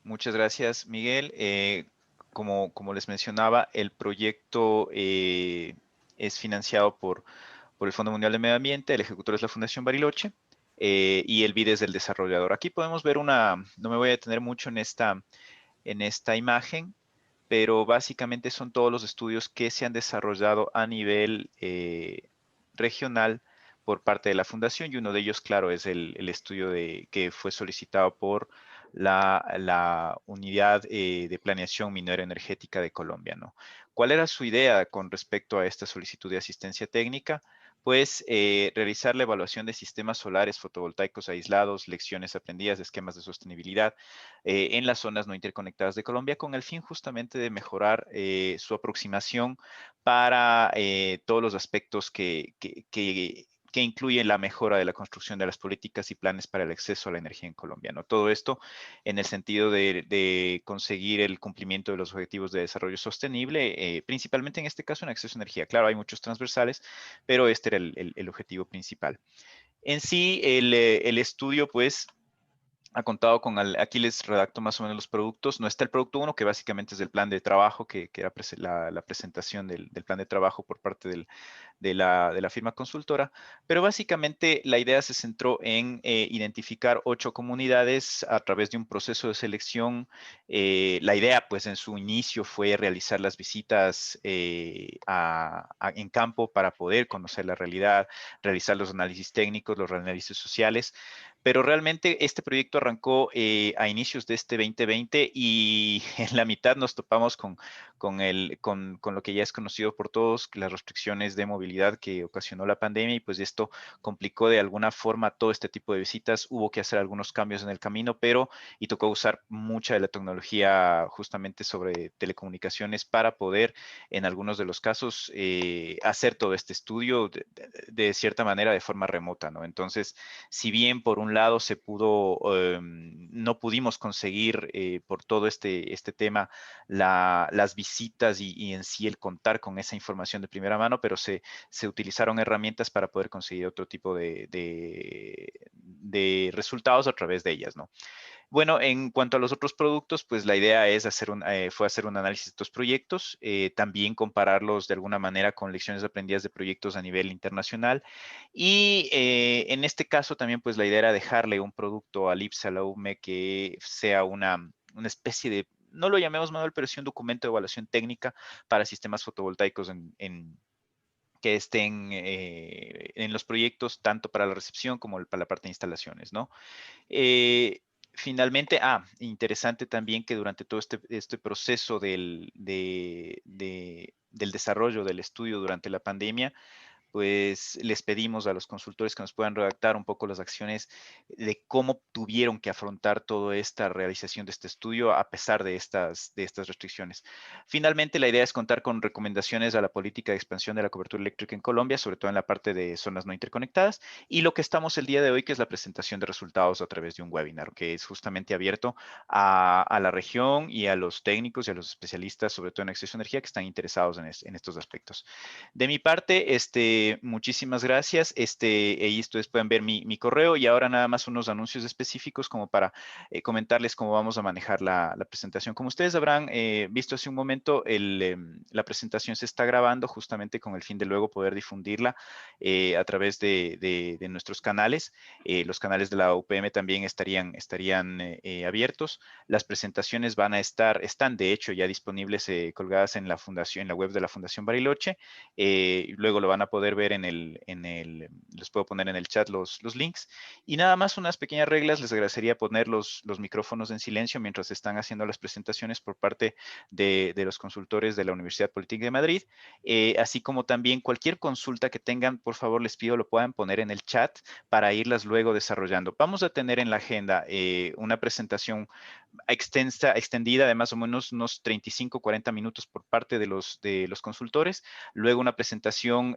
Muchas gracias, Miguel. Como les mencionaba, el proyecto es financiado por el Fondo Mundial de Medio Ambiente, el ejecutor es la Fundación Bariloche y el BID es del desarrollador. Aquí podemos ver no me voy a detener mucho en esta imagen, pero básicamente son todos los estudios que se han desarrollado a nivel regional por parte de la fundación y uno de ellos, claro, es el estudio que fue solicitado por la Unidad de Planeación Minera Energética de Colombia, ¿no? ¿Cuál era su idea con respecto a esta solicitud de asistencia técnica? Pues realizar la evaluación de sistemas solares fotovoltaicos aislados, lecciones aprendidas, esquemas de sostenibilidad en las zonas no interconectadas de Colombia con el fin justamente de mejorar su aproximación para todos los aspectos que incluyen la mejora de la construcción de las políticas y planes para el acceso a la energía en Colombia, ¿no? Todo esto en el sentido de conseguir el cumplimiento de los objetivos de desarrollo sostenible, principalmente en este caso en acceso a energía. Claro, hay muchos transversales, pero este era el objetivo principal. En sí, el estudio, pues, ha contado aquí les redacto más o menos los productos. No está el producto 1, que básicamente es el plan de trabajo, que era la presentación del plan de trabajo por parte de la firma consultora, pero básicamente la idea se centró en identificar 8 comunidades a través de un proceso de selección. La idea, pues, en su inicio fue realizar las visitas en campo para poder conocer la realidad, realizar los análisis técnicos, los análisis sociales, pero realmente este proyecto arrancó a inicios de este 2020 y en la mitad nos topamos con lo que ya es conocido por todos, las restricciones de movilidad que ocasionó la pandemia y pues esto complicó de alguna forma todo este tipo de visitas. Hubo que hacer algunos cambios en el camino, y tocó usar mucha de la tecnología justamente sobre telecomunicaciones para poder en algunos de los casos hacer todo este estudio de cierta manera de forma remota, ¿no? Entonces, si bien por un lado no pudimos conseguir por todo este tema las visitas y en sí el contar con esa información de primera mano, pero se utilizaron herramientas para poder conseguir otro tipo de resultados a través de ellas, ¿no? Bueno, en cuanto a los otros productos, pues la idea es fue hacer un análisis de estos proyectos, también compararlos de alguna manera con lecciones aprendidas de proyectos a nivel internacional. Y en este caso también, pues la idea era dejarle un producto al IPSA, a la UME, que sea una especie de, no lo llamemos manual, pero sí un documento de evaluación técnica para sistemas fotovoltaicos que estén en los proyectos, tanto para la recepción como para la parte de instalaciones, ¿no? Finalmente, interesante también que durante todo este proceso del desarrollo del estudio durante la pandemia, pues les pedimos a los consultores que nos puedan redactar un poco las acciones de cómo tuvieron que afrontar toda esta realización de este estudio a pesar de estas restricciones. Finalmente, la idea es contar con recomendaciones a la política de expansión de la cobertura eléctrica en Colombia, sobre todo en la parte de zonas no interconectadas, y lo que estamos el día de hoy, que es la presentación de resultados a través de un webinar, que es justamente abierto a la región y a los técnicos y a los especialistas, sobre todo en acceso a energía, que están interesados en estos aspectos. De mi parte, muchísimas gracias. Ahí ustedes pueden ver mi correo y ahora nada más unos anuncios específicos como para comentarles cómo vamos a manejar la presentación. Como ustedes habrán visto hace un momento, la presentación se está grabando justamente con el fin de luego poder difundirla a través de nuestros canales. Los canales de la UPM también estarían abiertos. Las presentaciones están de hecho ya disponibles colgadas en en la web de la Fundación Bariloche. Luego lo van a poder ver les puedo poner en el chat los links. Y nada más unas pequeñas reglas, les agradecería poner los micrófonos en silencio mientras están haciendo las presentaciones por parte de los consultores de la Universidad Politécnica de Madrid, así como también cualquier consulta que tengan, por favor les pido lo puedan poner en el chat para irlas luego desarrollando. Vamos a tener en la agenda una presentación extendida de más o menos unos 35-40 minutos por parte de los consultores. Luego una presentación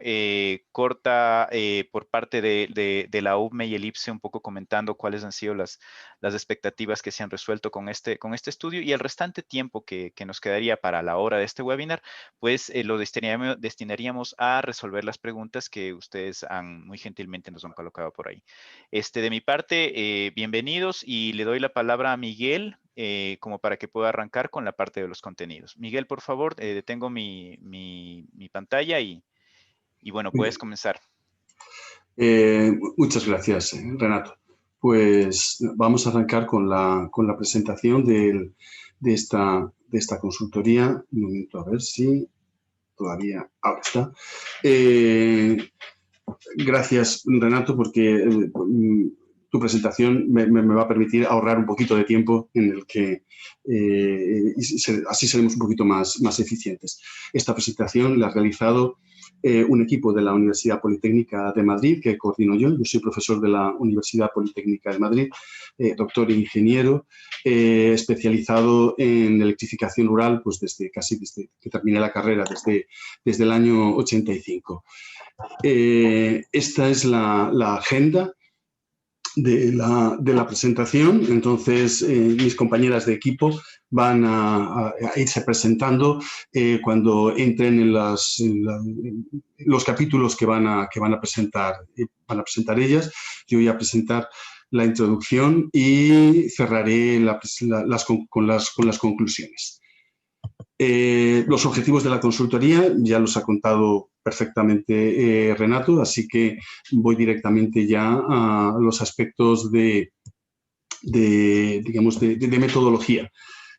corta por parte de la UVME y el IPSE, un poco comentando cuáles han sido las expectativas que se han resuelto con este estudio, y el restante tiempo que nos quedaría para la hora de este webinar, pues lo destinaríamos a resolver las preguntas que ustedes muy gentilmente nos han colocado por ahí. De mi parte, bienvenidos, y le doy la palabra a Miguel como para que pueda arrancar con la parte de los contenidos. Miguel, por favor, detengo mi pantalla y bueno, puedes comenzar. Muchas gracias, Renato. Pues vamos a arrancar con la presentación de esta consultoría. Un momento, a ver si todavía... Ahora está. Gracias, Renato, porque tu presentación me va a permitir ahorrar un poquito de tiempo en el que así seremos un poquito más eficientes. Esta presentación la ha realizado un equipo de la Universidad Politécnica de Madrid, que coordino yo. Yo soy profesor de la Universidad Politécnica de Madrid, doctor e ingeniero, especializado en electrificación rural, pues desde que terminé la carrera, desde el año 85. Esta es la agenda de la presentación. Entonces, mis compañeras de equipo van a irse presentando cuando entren en los capítulos que van a presentar ellas. Yo voy a presentar la introducción y cerraré con las conclusiones. Los objetivos de la consultoría ya los ha contado perfectamente Renato, así que voy directamente ya a los aspectos de metodología.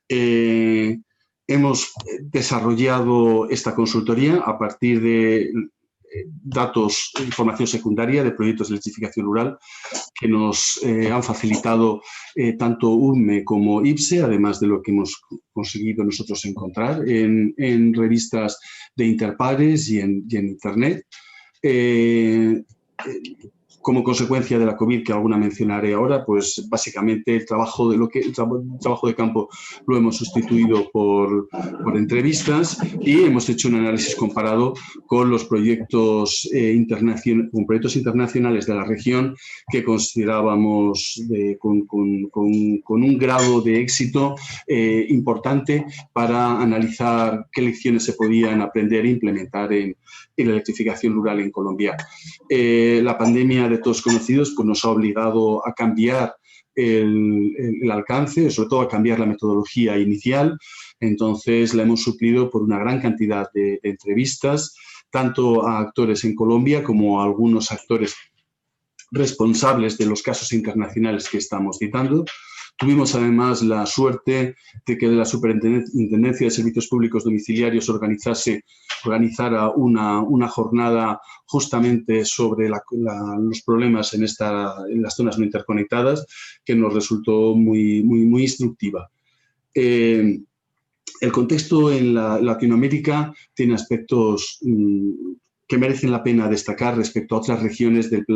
Hemos desarrollado esta consultoría a partir de datos, información secundaria de proyectos de electrificación rural que nos han facilitado tanto UVME como IPSE, además de lo que hemos conseguido nosotros encontrar en revistas de interpares y en Internet. Como consecuencia de la COVID, que alguna mencionaré ahora, pues básicamente el trabajo de campo lo hemos sustituido por entrevistas, y hemos hecho un análisis comparado con los proyectos internacionales de la región que considerábamos con un grado de éxito importante para analizar qué lecciones se podían aprender e implementar en la electrificación rural en Colombia. La pandemia de todos conocidos pues nos ha obligado a cambiar el alcance, sobre todo a cambiar la metodología inicial. Entonces la hemos suplido por una gran cantidad de entrevistas, tanto a actores en Colombia como a algunos actores responsables de los casos internacionales que estamos citando. Tuvimos además la suerte de que la Superintendencia de Servicios Públicos Domiciliarios organizara una jornada justamente sobre los problemas en las zonas no interconectadas, que nos resultó muy instructiva. El contexto en Latinoamérica tiene aspectos que merecen la pena destacar respecto a otras regiones del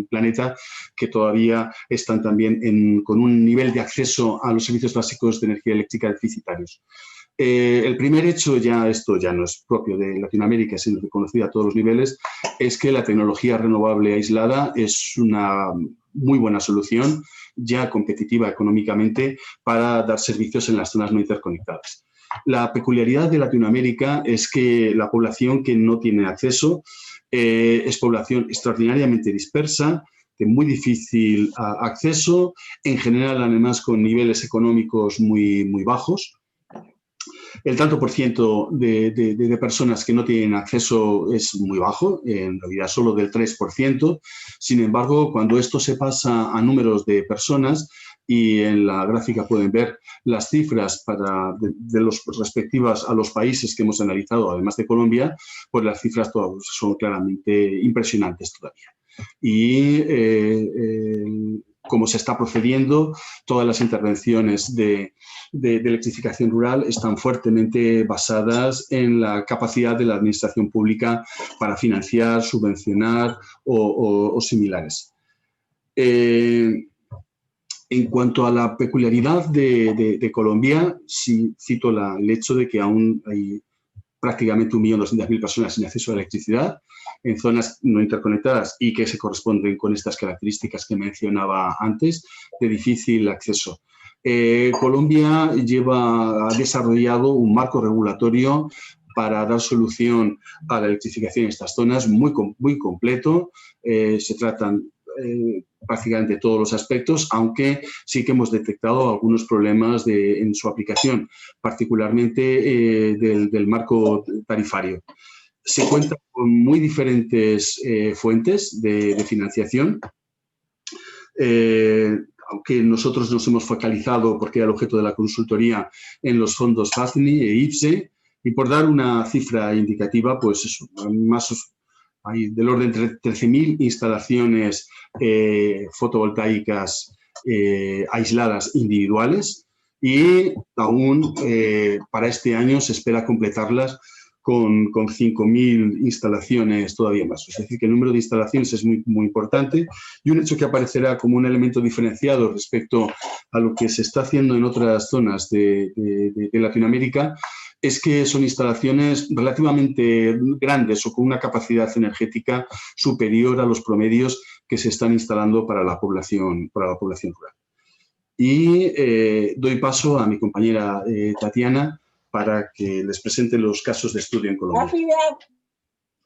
planeta que todavía están también con un nivel de acceso a los servicios básicos de energía eléctrica deficitarios. El primer hecho, esto ya no es propio de Latinoamérica, sino reconocido a todos los niveles, es que la tecnología renovable aislada es una muy buena solución, ya competitiva económicamente, para dar servicios en las zonas no interconectadas. La peculiaridad de Latinoamérica es que la población que no tiene acceso es población extraordinariamente dispersa, de muy difícil acceso, en general además con niveles económicos muy bajos. El tanto por ciento de personas que no tienen acceso es muy bajo, en realidad solo del 3%. Sin embargo, cuando esto se pasa a números de personas, y en la gráfica pueden ver las cifras de los respectivas a los países que hemos analizado, además de Colombia, pues las cifras son claramente impresionantes todavía. Y como se está procediendo, todas las intervenciones de electrificación rural están fuertemente basadas en la capacidad de la administración pública para financiar, subvencionar o similares. En cuanto a la peculiaridad de Colombia, sí cito el hecho de que aún hay prácticamente 1.200.000 personas sin acceso a la electricidad en zonas no interconectadas y que se corresponden con estas características que mencionaba antes de difícil acceso. Colombia ha desarrollado un marco regulatorio para dar solución a la electrificación en estas zonas muy completo. Se tratan prácticamente todos los aspectos, aunque sí que hemos detectado algunos problemas en su aplicación, particularmente del marco tarifario. Se cuenta con muy diferentes fuentes de financiación, aunque nosotros nos hemos focalizado, porque era el objeto de la consultoría, en los fondos FACNI e IPSE, y por dar una cifra indicativa, pues eso, hay del orden de 13.000 instalaciones fotovoltaicas aisladas individuales y aún para este año se espera completarlas con 5.000 instalaciones todavía más. Es decir, que el número de instalaciones es muy, muy importante y un hecho que aparecerá como un elemento diferenciado respecto a lo que se está haciendo en otras zonas de Latinoamérica es que son instalaciones relativamente grandes o con una capacidad energética superior a los promedios que se están instalando para la población rural. Y doy paso a mi compañera Tatiana para que les presente los casos de estudio en Colombia.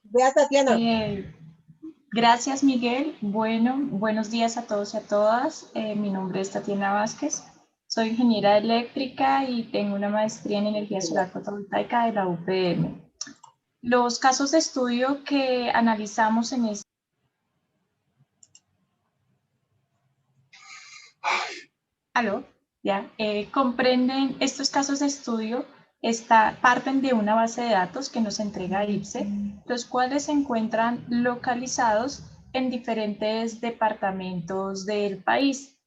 Gracias, Tatiana. Gracias, Miguel. Bueno, buenos días a todos y a todas. Mi nombre es Tatiana Vázquez. Soy ingeniera eléctrica y tengo una maestría en energía solar fotovoltaica de la UPM. Los casos de estudio que analizamos en este... ¿Aló? Ya. Comprenden estos casos de estudio, parten de una base de datos que nos entrega IPSE, los cuales se encuentran localizados en diferentes departamentos del país.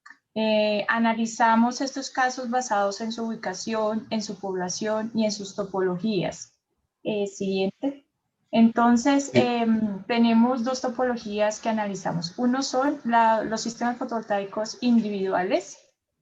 Analizamos estos casos basados en su ubicación, en su población y en sus topologías. Siguiente. Entonces, tenemos dos topologías que analizamos. Uno son los sistemas fotovoltaicos individuales.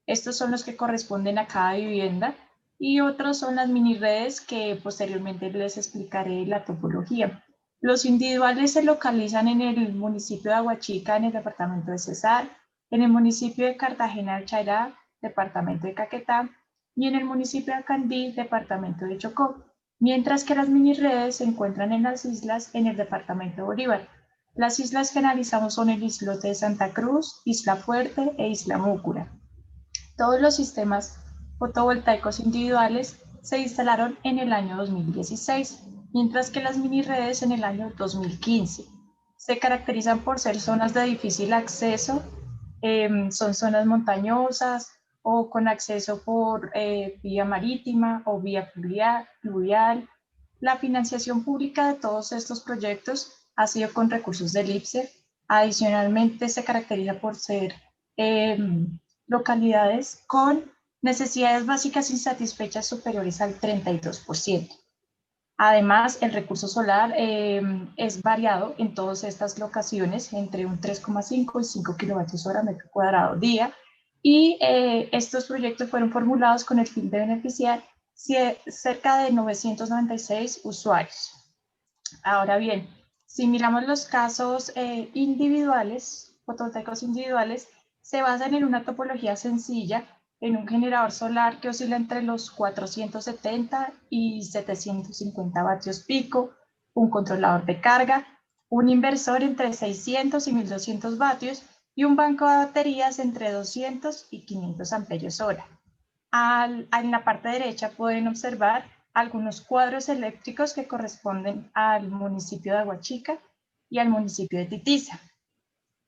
Estos son los que corresponden a cada vivienda. Y otros son las mini redes que posteriormente les explicaré la topología. Los individuales se localizan en el municipio de Aguachica, en el departamento de Cesar, en el municipio de Cartagena del Chairá, departamento de Caquetá, y en el municipio de Candí, departamento de Chocó, mientras que las mini redes se encuentran en las islas en el departamento de Bolívar. Las islas que analizamos son el islote de Santa Cruz, Isla Fuerte e Isla Múcura. Todos los sistemas fotovoltaicos individuales se instalaron en el año 2016, mientras que las mini redes en el año 2015. Se caracterizan por ser zonas de difícil acceso, son zonas montañosas o con acceso por vía marítima o vía fluvial. La financiación pública de todos estos proyectos ha sido con recursos del IPSE. Adicionalmente, se caracteriza por ser localidades con necesidades básicas insatisfechas superiores al 32%. Además, el recurso solar es variado en todas estas locaciones, entre un 3,5 y 5 kilovatios hora metro cuadrado día, y estos proyectos fueron formulados con el fin de beneficiar cerca de 996 usuarios. Ahora bien, si miramos los casos individuales, fotovoltaicos individuales, se basan en una topología sencilla, en un generador solar que oscila entre los 470 y 750 vatios pico, un controlador de carga, un inversor entre 600 y 1200 vatios y un banco de baterías entre 200 y 500 amperios hora. En la parte derecha pueden observar algunos cuadros eléctricos que corresponden al municipio de Aguachica y al municipio de Titiza.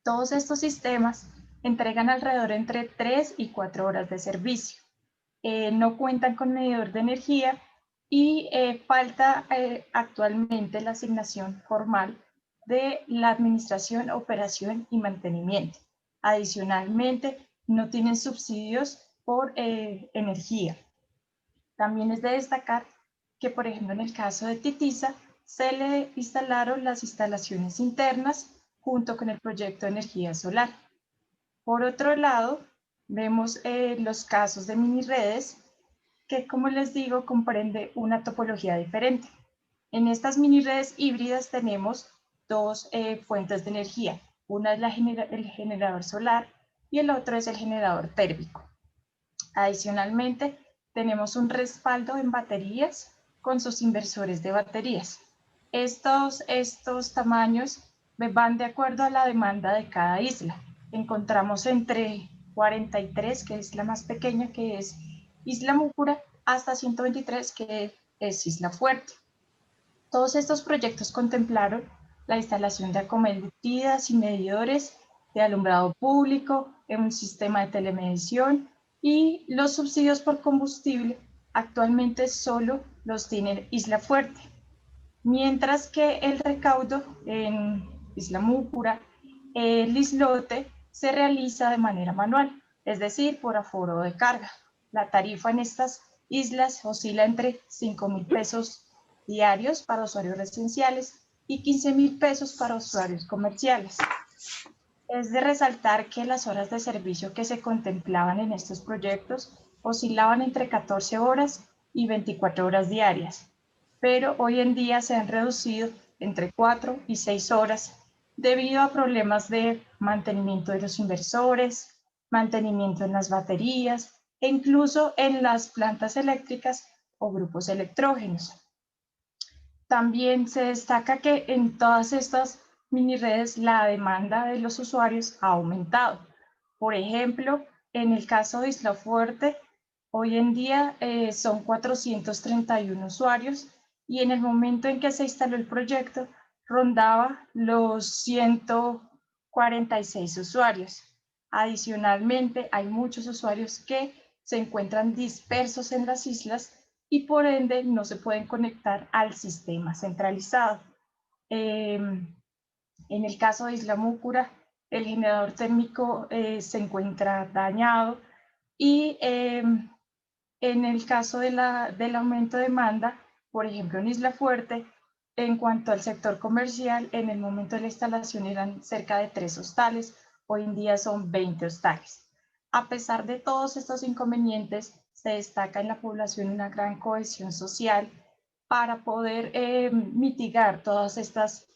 Todos estos sistemas entregan alrededor entre 3 y 4 horas de servicio. No cuentan con medidor de energía y falta actualmente la asignación formal de la administración, operación y mantenimiento. Adicionalmente, no tienen subsidios por energía. También es de destacar que, por ejemplo, en el caso de Titiza, se le instalaron las instalaciones internas junto con el proyecto de energía solar. Por otro lado, vemos los casos de mini redes que, como les digo, comprende una topología diferente. En estas mini redes híbridas tenemos dos fuentes de energía. Una es el generador solar y el otro es el generador térmico. Adicionalmente, tenemos un respaldo en baterías con sus inversores de baterías. Estos tamaños van de acuerdo a la demanda de cada isla. Encontramos entre 43, que es la más pequeña, que es Isla Múcura, hasta 123, que es Isla Fuerte. Todos estos proyectos contemplaron la instalación de acometidas y medidores de alumbrado público, en un sistema de telemedición, y los subsidios por combustible actualmente solo los tiene Isla Fuerte, mientras que el recaudo en Isla Múcura, el islote, se realiza de manera manual, es decir, por aforo de carga. La tarifa en estas islas oscila entre 5.000 pesos diarios para usuarios residenciales y 15.000 pesos para usuarios comerciales. Es de resaltar que las horas de servicio que se contemplaban en estos proyectos oscilaban entre 14 horas y 24 horas diarias, pero hoy en día se han reducido entre 4 y 6 horas debido a problemas de mantenimiento de los inversores, mantenimiento en las baterías e incluso en las plantas eléctricas o grupos electrógenos. También se destaca que en todas estas mini redes la demanda de los usuarios ha aumentado. Por ejemplo, en el caso de Isla Fuerte, hoy en día son 431 usuarios y en el momento en que se instaló el proyecto rondaba los 146 usuarios. Adicionalmente, hay muchos usuarios que se encuentran dispersos en las islas y por ende no se pueden conectar al sistema centralizado. En el caso de Isla Múcura, el generador térmico se encuentra dañado y en el caso del aumento de demanda, por ejemplo en Isla Fuerte, en cuanto al sector comercial, en el momento de la instalación eran cerca de 3 hostales, hoy en día son 20 hostales. A pesar de todos estos inconvenientes, se destaca en la población una gran cohesión social para poder mitigar todas estas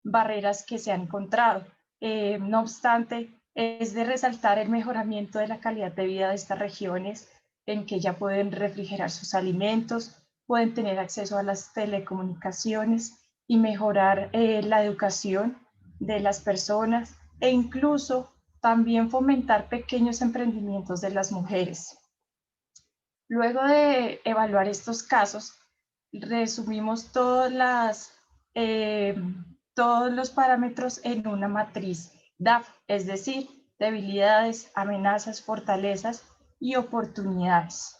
barreras que se han encontrado. No obstante, es de resaltar el mejoramiento de la calidad de vida de estas regiones, en que ya pueden refrigerar sus alimentos, pueden tener acceso a las telecomunicaciones y mejorar la educación de las personas e incluso también fomentar pequeños emprendimientos de las mujeres. Luego de evaluar estos casos, resumimos todos los parámetros en una matriz DAF, es decir, debilidades, amenazas, fortalezas y oportunidades.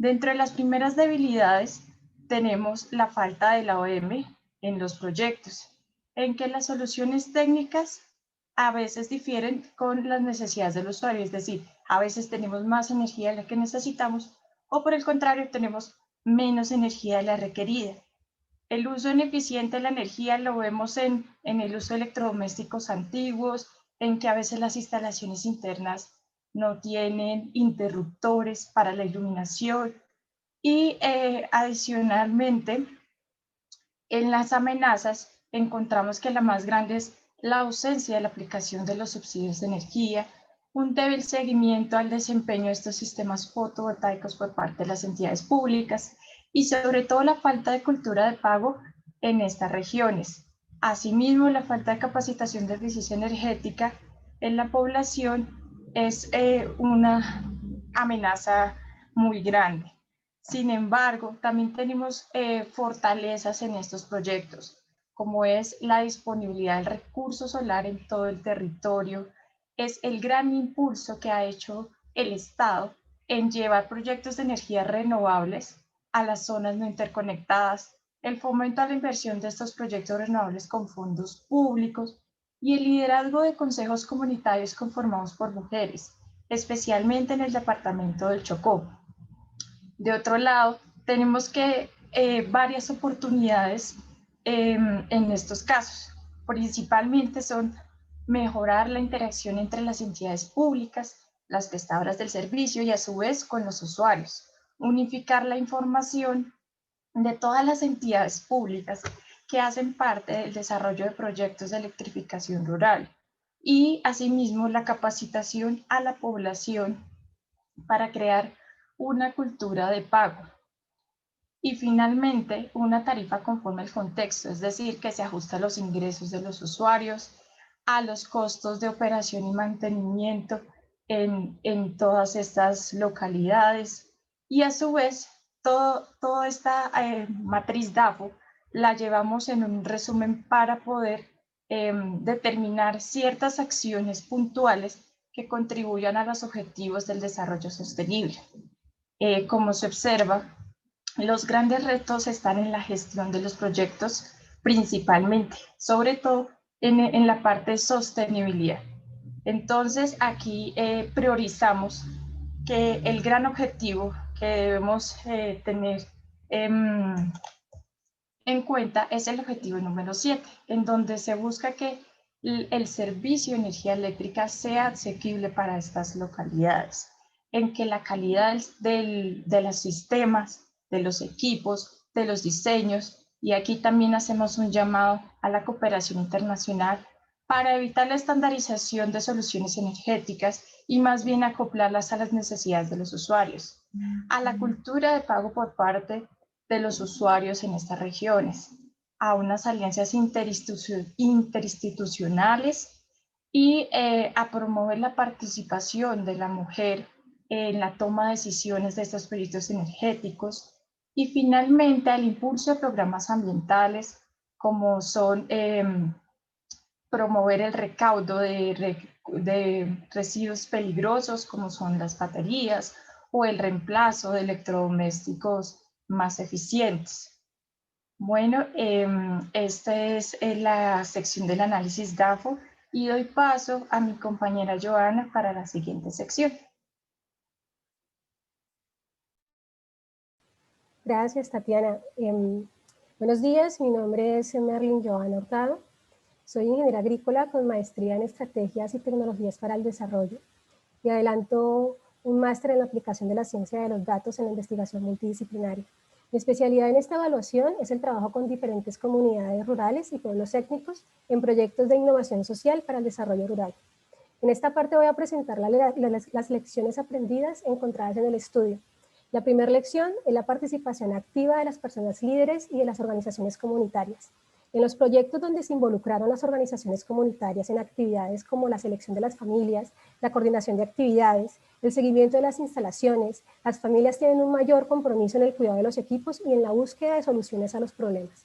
Dentro de las primeras debilidades tenemos la falta de la OM en los proyectos, en que las soluciones técnicas a veces difieren con las necesidades del usuario, es decir, a veces tenemos más energía de la que necesitamos o por el contrario tenemos menos energía de la requerida. El uso ineficiente de la energía lo vemos en el uso de electrodomésticos antiguos, en que a veces las instalaciones internas no tienen interruptores para la iluminación y adicionalmente en las amenazas encontramos que la más grande es la ausencia de la aplicación de los subsidios de energía, un débil seguimiento al desempeño de estos sistemas fotovoltaicos por parte de las entidades públicas y sobre todo la falta de cultura de pago en estas regiones. Asimismo, la falta de capacitación de eficiencia energética en la población es una amenaza muy grande. Sin embargo, también tenemos fortalezas en estos proyectos, como es la disponibilidad del recurso solar en todo el territorio, es el gran impulso que ha hecho el Estado en llevar proyectos de energías renovables a las zonas no interconectadas, el fomento a la inversión de estos proyectos renovables con fondos públicos y el liderazgo de consejos comunitarios conformados por mujeres, especialmente en el departamento del Chocó. De otro lado, tenemos que varias oportunidades en estos casos. Principalmente son mejorar la interacción entre las entidades públicas, las prestadoras del servicio y a su vez con los usuarios. Unificar la información de todas las entidades públicas que hacen parte del desarrollo de proyectos de electrificación rural y asimismo la capacitación a la población para crear una cultura de pago. Y finalmente, una tarifa conforme al contexto, es decir, que se ajusta a los ingresos de los usuarios, a los costos de operación y mantenimiento en todas estas localidades. Y a su vez, toda esta matriz DAFO la llevamos en un resumen para poder determinar ciertas acciones puntuales que contribuyan a los objetivos del desarrollo sostenible. Como se observa, los grandes retos están en la gestión de los proyectos principalmente, sobre todo en la parte de sostenibilidad. Entonces, aquí priorizamos que el gran objetivo que debemos tener en cuenta es el objetivo número 7, en donde se busca que el servicio de energía eléctrica sea asequible para estas localidades, en que la calidad de los sistemas, de los equipos, de los diseños, y aquí también hacemos un llamado a la cooperación internacional para evitar la estandarización de soluciones energéticas y más bien acoplarlas a las necesidades de los usuarios, a la cultura de pago por parte de los usuarios en estas regiones, a unas alianzas interinstitucionales y a promover la participación de la mujer en la toma de decisiones de estos proyectos energéticos y finalmente al impulso de programas ambientales como son promover el recaudo de residuos peligrosos como son las baterías o el reemplazo de electrodomésticos más eficientes. Bueno, esta es la sección del análisis DAFO y doy paso a mi compañera Joana para la siguiente sección. Gracias, Tatiana. Buenos días, mi nombre es Merlin Joana Hurtado. Soy ingeniera agrícola con maestría en estrategias y tecnologías para el desarrollo y adelanto un máster en la aplicación de la ciencia de los datos en la investigación multidisciplinaria. Mi especialidad en esta evaluación es el trabajo con diferentes comunidades rurales y pueblos étnicos en proyectos de innovación social para el desarrollo rural. En esta parte voy a presentar las lecciones aprendidas encontradas en el estudio. La primera lección es la participación activa de las personas líderes y de las organizaciones comunitarias. En los proyectos donde se involucraron las organizaciones comunitarias en actividades como la selección de las familias, la coordinación de actividades, el seguimiento de las instalaciones, las familias tienen un mayor compromiso en el cuidado de los equipos y en la búsqueda de soluciones a los problemas.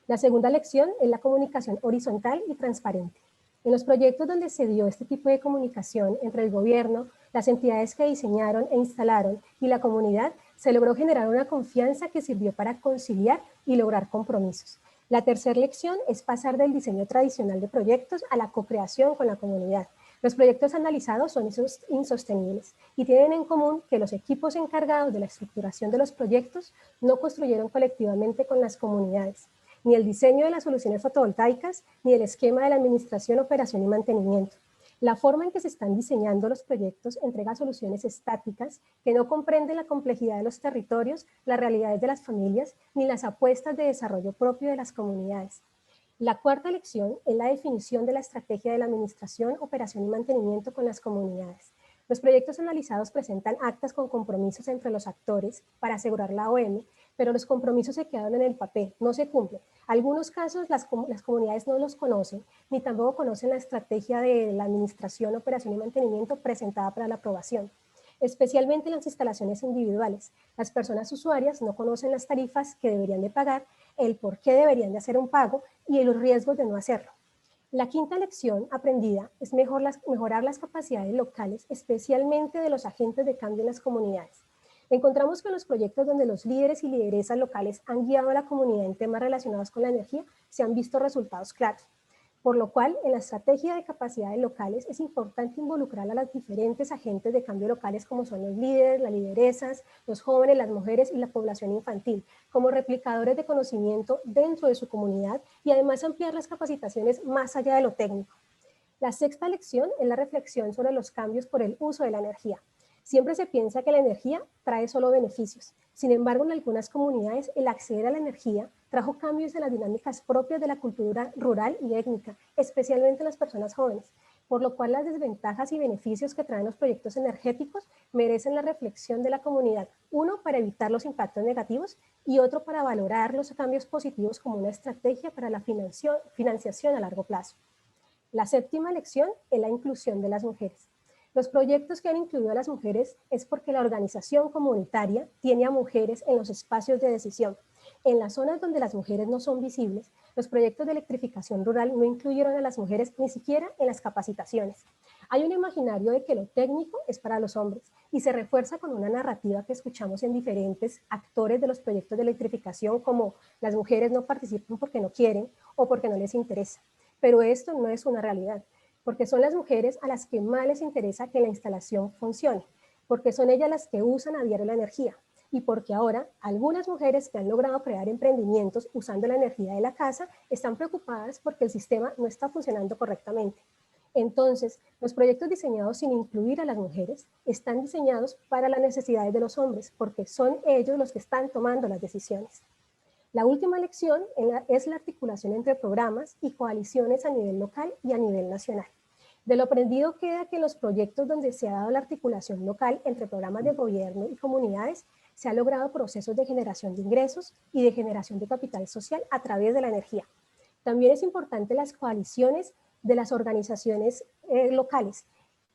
La segunda lección es la comunicación horizontal y transparente. En los proyectos donde se dio este tipo de comunicación entre el gobierno, las entidades que diseñaron e instalaron y la comunidad, se logró generar una confianza que sirvió para conciliar y lograr compromisos. La tercera lección es pasar del diseño tradicional de proyectos a la co-creación con la comunidad. Los proyectos analizados son insostenibles y tienen en común que los equipos encargados de la estructuración de los proyectos no construyeron colectivamente con las comunidades, ni el diseño de las soluciones fotovoltaicas, ni el esquema de la administración, operación y mantenimiento. La forma en que se están diseñando los proyectos entrega soluciones estáticas que no comprenden la complejidad de los territorios, las realidades de las familias, ni las apuestas de desarrollo propio de las comunidades. La cuarta lección es la definición de la estrategia de la administración, operación y mantenimiento con las comunidades. Los proyectos analizados presentan actas con compromisos entre los actores para asegurar la OM, pero los compromisos se quedaron en el papel, no se cumplen. Algunos casos las comunidades no los conocen, ni tampoco conocen la estrategia de la administración, operación y mantenimiento presentada para la aprobación. Especialmente en las instalaciones individuales. Las personas usuarias no conocen las tarifas que deberían de pagar, el por qué deberían de hacer un pago y los riesgos de no hacerlo. La quinta lección aprendida es mejorar las capacidades locales, especialmente de los agentes de cambio en las comunidades. Encontramos que en los proyectos donde los líderes y lideresas locales han guiado a la comunidad en temas relacionados con la energía, se han visto resultados claros. Por lo cual, en la estrategia de capacidades locales es importante involucrar a los diferentes agentes de cambio locales como son los líderes, las lideresas, los jóvenes, las mujeres y la población infantil, como replicadores de conocimiento dentro de su comunidad y además ampliar las capacitaciones más allá de lo técnico. La sexta lección es la reflexión sobre los cambios por el uso de la energía. Siempre se piensa que la energía trae solo beneficios. Sin embargo, en algunas comunidades, el acceder a la energía trajo cambios en las dinámicas propias de la cultura rural y étnica, especialmente en las personas jóvenes, por lo cual las desventajas y beneficios que traen los proyectos energéticos merecen la reflexión de la comunidad, uno para evitar los impactos negativos y otro para valorar los cambios positivos como una estrategia para la financiación a largo plazo. La séptima lección es la inclusión de las mujeres. Los proyectos que han incluido a las mujeres es porque la organización comunitaria tiene a mujeres en los espacios de decisión. En las zonas donde las mujeres no son visibles, los proyectos de electrificación rural no incluyeron a las mujeres ni siquiera en las capacitaciones. Hay un imaginario de que lo técnico es para los hombres y se refuerza con una narrativa que escuchamos en diferentes actores de los proyectos de electrificación como las mujeres no participan porque no quieren o porque no les interesa. Pero esto no es una realidad, porque son las mujeres a las que más les interesa que la instalación funcione, porque son ellas las que usan a diario la energía y porque ahora algunas mujeres que han logrado crear emprendimientos usando la energía de la casa están preocupadas porque el sistema no está funcionando correctamente. Entonces, los proyectos diseñados sin incluir a las mujeres están diseñados para las necesidades de los hombres, porque son ellos los que están tomando las decisiones. La última lección es la articulación entre programas y coaliciones a nivel local y a nivel nacional. De lo aprendido queda que en los proyectos donde se ha dado la articulación local entre programas de gobierno y comunidades, se han logrado procesos de generación de ingresos y de generación de capital social a través de la energía. También es importante las coaliciones de las organizaciones locales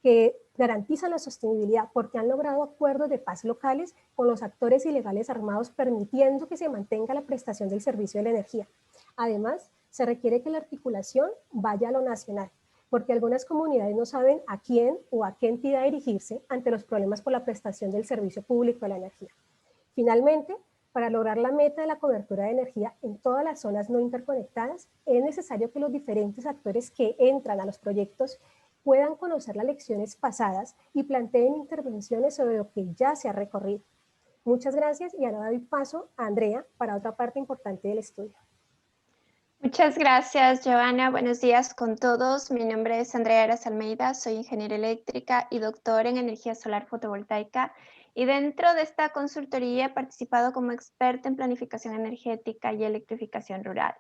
que garantizan la sostenibilidad porque han logrado acuerdos de paz locales con los actores ilegales armados, permitiendo que se mantenga la prestación del servicio de la energía. Además, se requiere que la articulación vaya a lo nacional, porque algunas comunidades no saben a quién o a qué entidad dirigirse ante los problemas por la prestación del servicio público de la energía. Finalmente, para lograr la meta de la cobertura de energía en todas las zonas no interconectadas, es necesario que los diferentes actores que entran a los proyectos puedan conocer las lecciones pasadas y planteen intervenciones sobre lo que ya se ha recorrido. Muchas gracias y ahora doy paso a Andrea para otra parte importante del estudio. Muchas gracias, Joana. Buenos días con todos. Mi nombre es Andrea Aras Almeida, soy ingeniera eléctrica y doctora en energía solar fotovoltaica. Y dentro de esta consultoría he participado como experta en planificación energética y electrificación rural.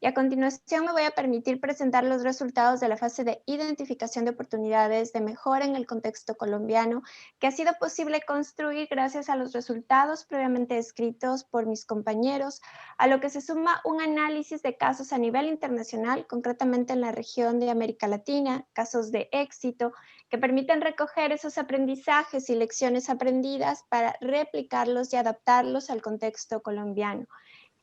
Y a continuación me voy a permitir presentar los resultados de la fase de identificación de oportunidades de mejora en el contexto colombiano, que ha sido posible construir gracias a los resultados previamente descritos por mis compañeros, a lo que se suma un análisis de casos a nivel internacional, concretamente en la región de América Latina, casos de éxito, que permiten recoger esos aprendizajes y lecciones aprendidas para replicarlos y adaptarlos al contexto colombiano.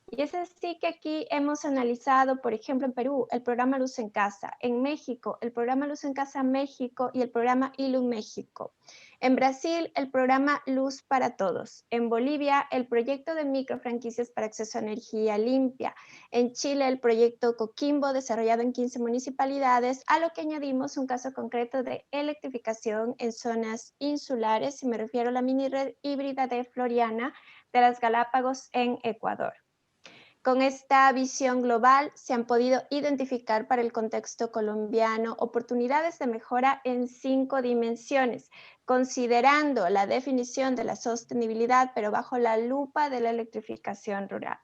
Y es así que aquí hemos analizado, por ejemplo, en Perú, el programa Luz en Casa, en México, el programa Luz en Casa México y el programa ILU México. En Brasil, el programa Luz para Todos. En Bolivia, el proyecto de microfranquicias para acceso a energía limpia. En Chile, el proyecto Coquimbo, desarrollado en 15 municipalidades, a lo que añadimos un caso concreto de electrificación en zonas insulares, y me refiero a la mini red híbrida de Floriana de las Galápagos en Ecuador. Con esta visión global se han podido identificar para el contexto colombiano oportunidades de mejora en 5 dimensiones, considerando la definición de la sostenibilidad, pero bajo la lupa de la electrificación rural.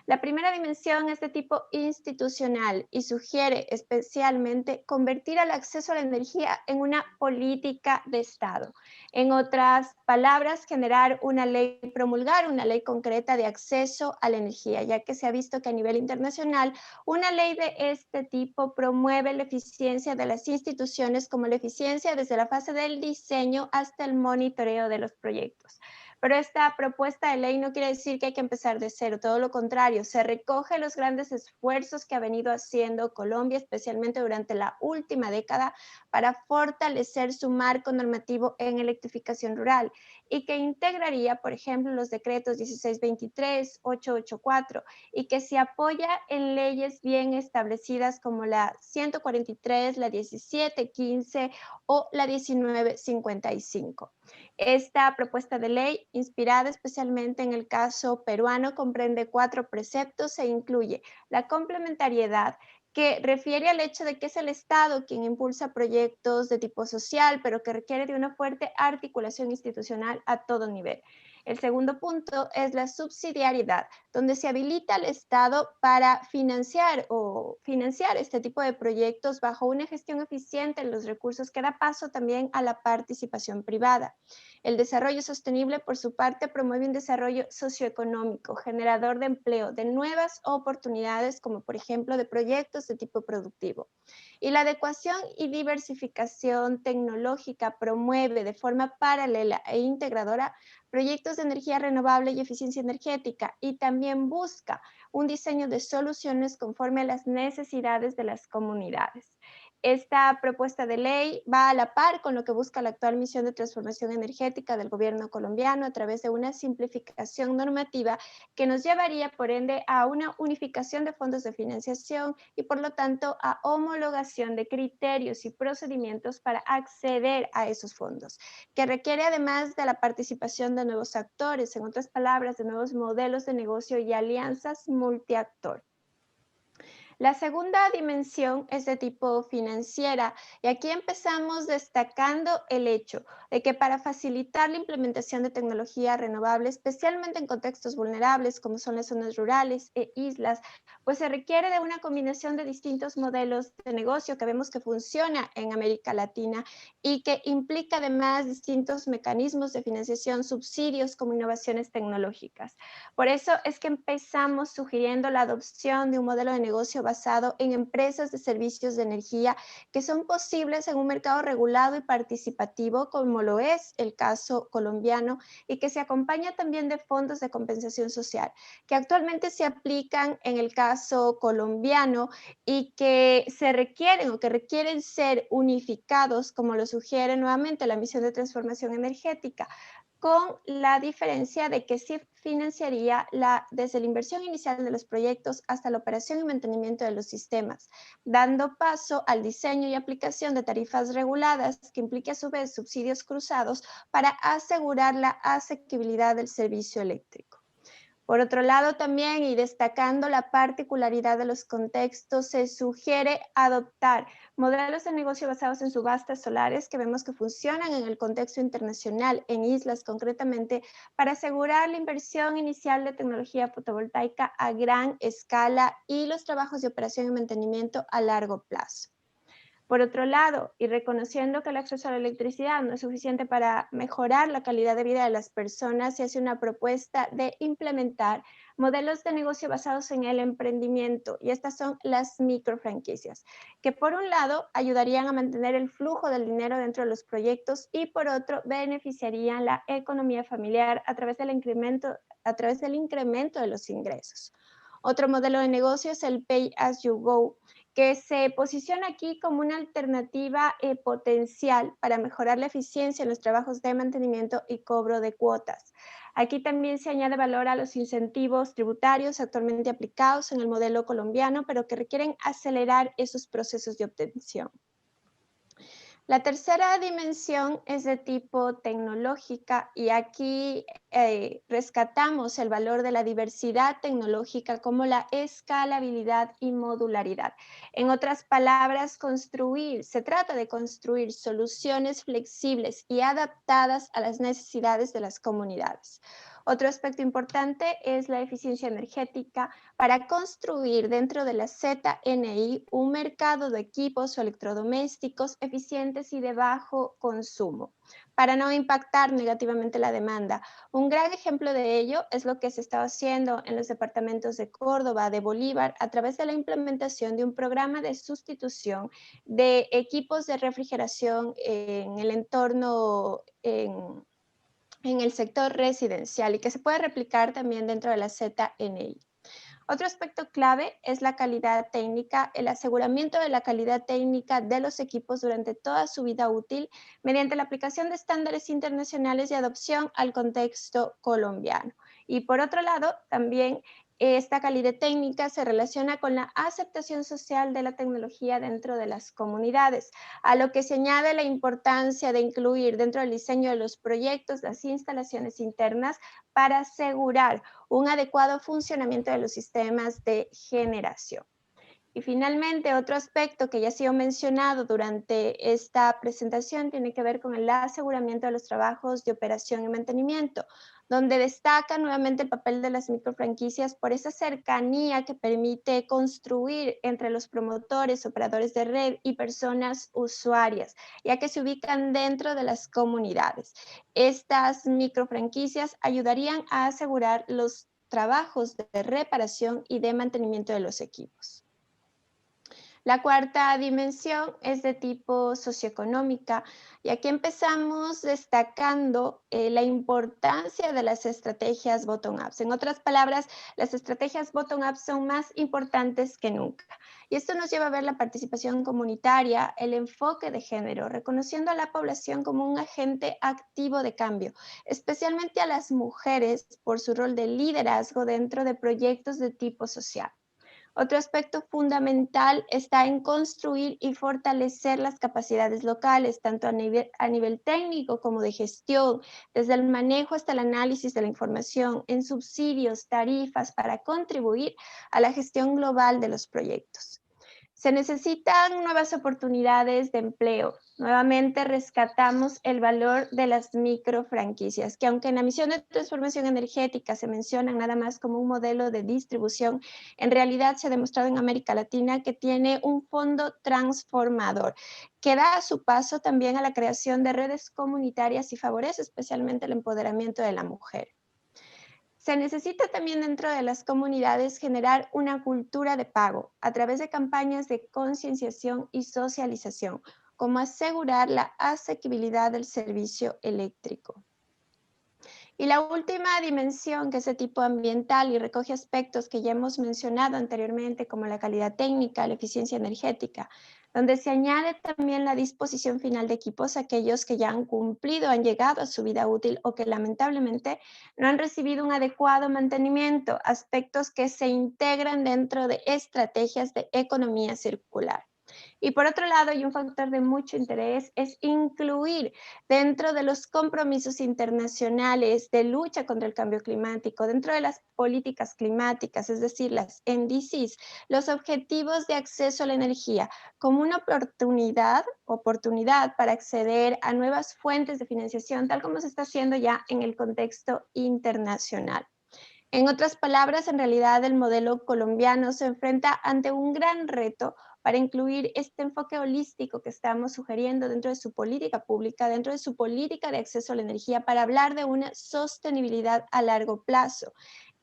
La primera dimensión es de tipo institucional y sugiere especialmente convertir el acceso a la energía en una política de Estado. En otras palabras, generar una ley, promulgar una ley concreta de acceso a la energía, ya que se ha visto que a nivel internacional una ley de este tipo promueve la eficiencia de las instituciones, como la eficiencia desde la fase del diseño hasta el monitoreo de los proyectos. Pero esta propuesta de ley no quiere decir que hay que empezar de cero, todo lo contrario, se recoge los grandes esfuerzos que ha venido haciendo Colombia, especialmente durante la última década, para fortalecer su marco normativo en electrificación rural y que integraría, por ejemplo, los decretos 1623, 884 y que se apoya en leyes bien establecidas como la 143, la 1715 o la 1955. Esta propuesta de ley, inspirada especialmente en el caso peruano, comprende 4 preceptos e incluye la complementariedad, que refiere al hecho de que es el Estado quien impulsa proyectos de tipo social, pero que requiere de una fuerte articulación institucional a todo nivel. El segundo punto es la subsidiariedad, donde se habilita al Estado para financiar este tipo de proyectos bajo una gestión eficiente de los recursos que da paso también a la participación privada. El desarrollo sostenible, por su parte, promueve un desarrollo socioeconómico, generador de empleo, de nuevas oportunidades, como por ejemplo de proyectos de tipo productivo. Y la adecuación y diversificación tecnológica promueve de forma paralela e integradora proyectos de energía renovable y eficiencia energética, y también busca un diseño de soluciones conforme a las necesidades de las comunidades. Esta propuesta de ley va a la par con lo que busca la actual misión de transformación energética del gobierno colombiano a través de una simplificación normativa que nos llevaría, por ende, a una unificación de fondos de financiación y, por lo tanto, a homologación de criterios y procedimientos para acceder a esos fondos, que requiere además de la participación de nuevos actores, en otras palabras, de nuevos modelos de negocio y alianzas multiactor. La segunda dimensión es de tipo financiera, y aquí empezamos destacando el hecho de que para facilitar la implementación de tecnología renovable, especialmente en contextos vulnerables como son las zonas rurales e islas, pues se requiere de una combinación de distintos modelos de negocio que vemos que funciona en América Latina y que implica además distintos mecanismos de financiación, subsidios como innovaciones tecnológicas. Por eso es que empezamos sugiriendo la adopción de un modelo de negocio basado en empresas de servicios de energía que son posibles en un mercado regulado y participativo, como lo es el caso colombiano, y que se acompaña también de fondos de compensación social, que actualmente se aplican en el caso colombiano y que se requieren o que requieren ser unificados, como lo sugiere nuevamente la misión de transformación energética, con la diferencia de que sí financiaría desde la inversión inicial de los proyectos hasta la operación y mantenimiento de los sistemas, dando paso al diseño y aplicación de tarifas reguladas que implique a su vez subsidios cruzados para asegurar la asequibilidad del servicio eléctrico. Por otro lado, también, y destacando la particularidad de los contextos, se sugiere adoptar modelos de negocio basados en subastas solares que vemos que funcionan en el contexto internacional, en islas concretamente, para asegurar la inversión inicial de tecnología fotovoltaica a gran escala y los trabajos de operación y mantenimiento a largo plazo. Por otro lado, y reconociendo que el acceso a la electricidad no es suficiente para mejorar la calidad de vida de las personas, se hace una propuesta de implementar modelos de negocio basados en el emprendimiento, y estas son las microfranquicias, que por un lado ayudarían a mantener el flujo del dinero dentro de los proyectos y por otro beneficiarían la economía familiar a través del incremento de los ingresos. Otro modelo de negocio es el Pay as you go, que se posiciona aquí como una alternativa potencial para mejorar la eficiencia en los trabajos de mantenimiento y cobro de cuotas. Aquí también se añade valor a los incentivos tributarios actualmente aplicados en el modelo colombiano, pero que requieren acelerar esos procesos de obtención. La tercera dimensión es de tipo tecnológica, y aquí rescatamos el valor de la diversidad tecnológica como la escalabilidad y modularidad. En otras palabras, se trata de construir soluciones flexibles y adaptadas a las necesidades de las comunidades. Otro aspecto importante es la eficiencia energética para construir dentro de la ZNI un mercado de equipos o electrodomésticos eficientes y de bajo consumo, para no impactar negativamente la demanda. Un gran ejemplo de ello es lo que se está haciendo en los departamentos de Córdoba, de Bolívar, a través de la implementación de un programa de sustitución de equipos de refrigeración en el entorno, en el sector residencial, y que se puede replicar también dentro de la ZNI. Otro aspecto clave es la calidad técnica, el aseguramiento de la calidad técnica de los equipos durante toda su vida útil mediante la aplicación de estándares internacionales de adopción al contexto colombiano. Y por otro lado, también esta calidad técnica se relaciona con la aceptación social de la tecnología dentro de las comunidades, a lo que se añade la importancia de incluir dentro del diseño de los proyectos las instalaciones internas para asegurar un adecuado funcionamiento de los sistemas de generación. Y finalmente, otro aspecto que ya ha sido mencionado durante esta presentación tiene que ver con el aseguramiento de los trabajos de operación y mantenimiento, donde destaca nuevamente el papel de las microfranquicias por esa cercanía que permite construir entre los promotores, operadores de red y personas usuarias, ya que se ubican dentro de las comunidades. Estas microfranquicias ayudarían a asegurar los trabajos de reparación y de mantenimiento de los equipos. La cuarta dimensión es de tipo socioeconómica y aquí empezamos destacando la importancia de las estrategias bottom-up. En otras palabras, las estrategias bottom-up son más importantes que nunca. Y esto nos lleva a ver la participación comunitaria, el enfoque de género, reconociendo a la población como un agente activo de cambio, especialmente a las mujeres por su rol de liderazgo dentro de proyectos de tipo social. Otro aspecto fundamental está en construir y fortalecer las capacidades locales, tanto a nivel técnico como de gestión, desde el manejo hasta el análisis de la información, en subsidios, tarifas, para contribuir a la gestión global de los proyectos. Se necesitan nuevas oportunidades de empleo. Nuevamente rescatamos el valor de las microfranquicias, que aunque en la misión de transformación energética se mencionan nada más como un modelo de distribución, en realidad se ha demostrado en América Latina que tiene un fondo transformador, que da a su paso también a la creación de redes comunitarias y favorece especialmente el empoderamiento de la mujer. Se necesita también dentro de las comunidades generar una cultura de pago a través de campañas de concienciación y socialización, como asegurar la asequibilidad del servicio eléctrico. Y la última dimensión, que es de tipo ambiental y recoge aspectos que ya hemos mencionado anteriormente, como la calidad técnica, la eficiencia energética, donde se añade también la disposición final de equipos a aquellos que ya han cumplido, han llegado a su vida útil o que lamentablemente no han recibido un adecuado mantenimiento, aspectos que se integran dentro de estrategias de economía circular. Y por otro lado, y un factor de mucho interés, es incluir dentro de los compromisos internacionales de lucha contra el cambio climático, dentro de las políticas climáticas, es decir, las NDCs, los objetivos de acceso a la energía como una oportunidad para acceder a nuevas fuentes de financiación, tal como se está haciendo ya en el contexto internacional. En otras palabras, en realidad el modelo colombiano se enfrenta ante un gran reto para incluir este enfoque holístico que estamos sugiriendo dentro de su política pública, dentro de su política de acceso a la energía, para hablar de una sostenibilidad a largo plazo,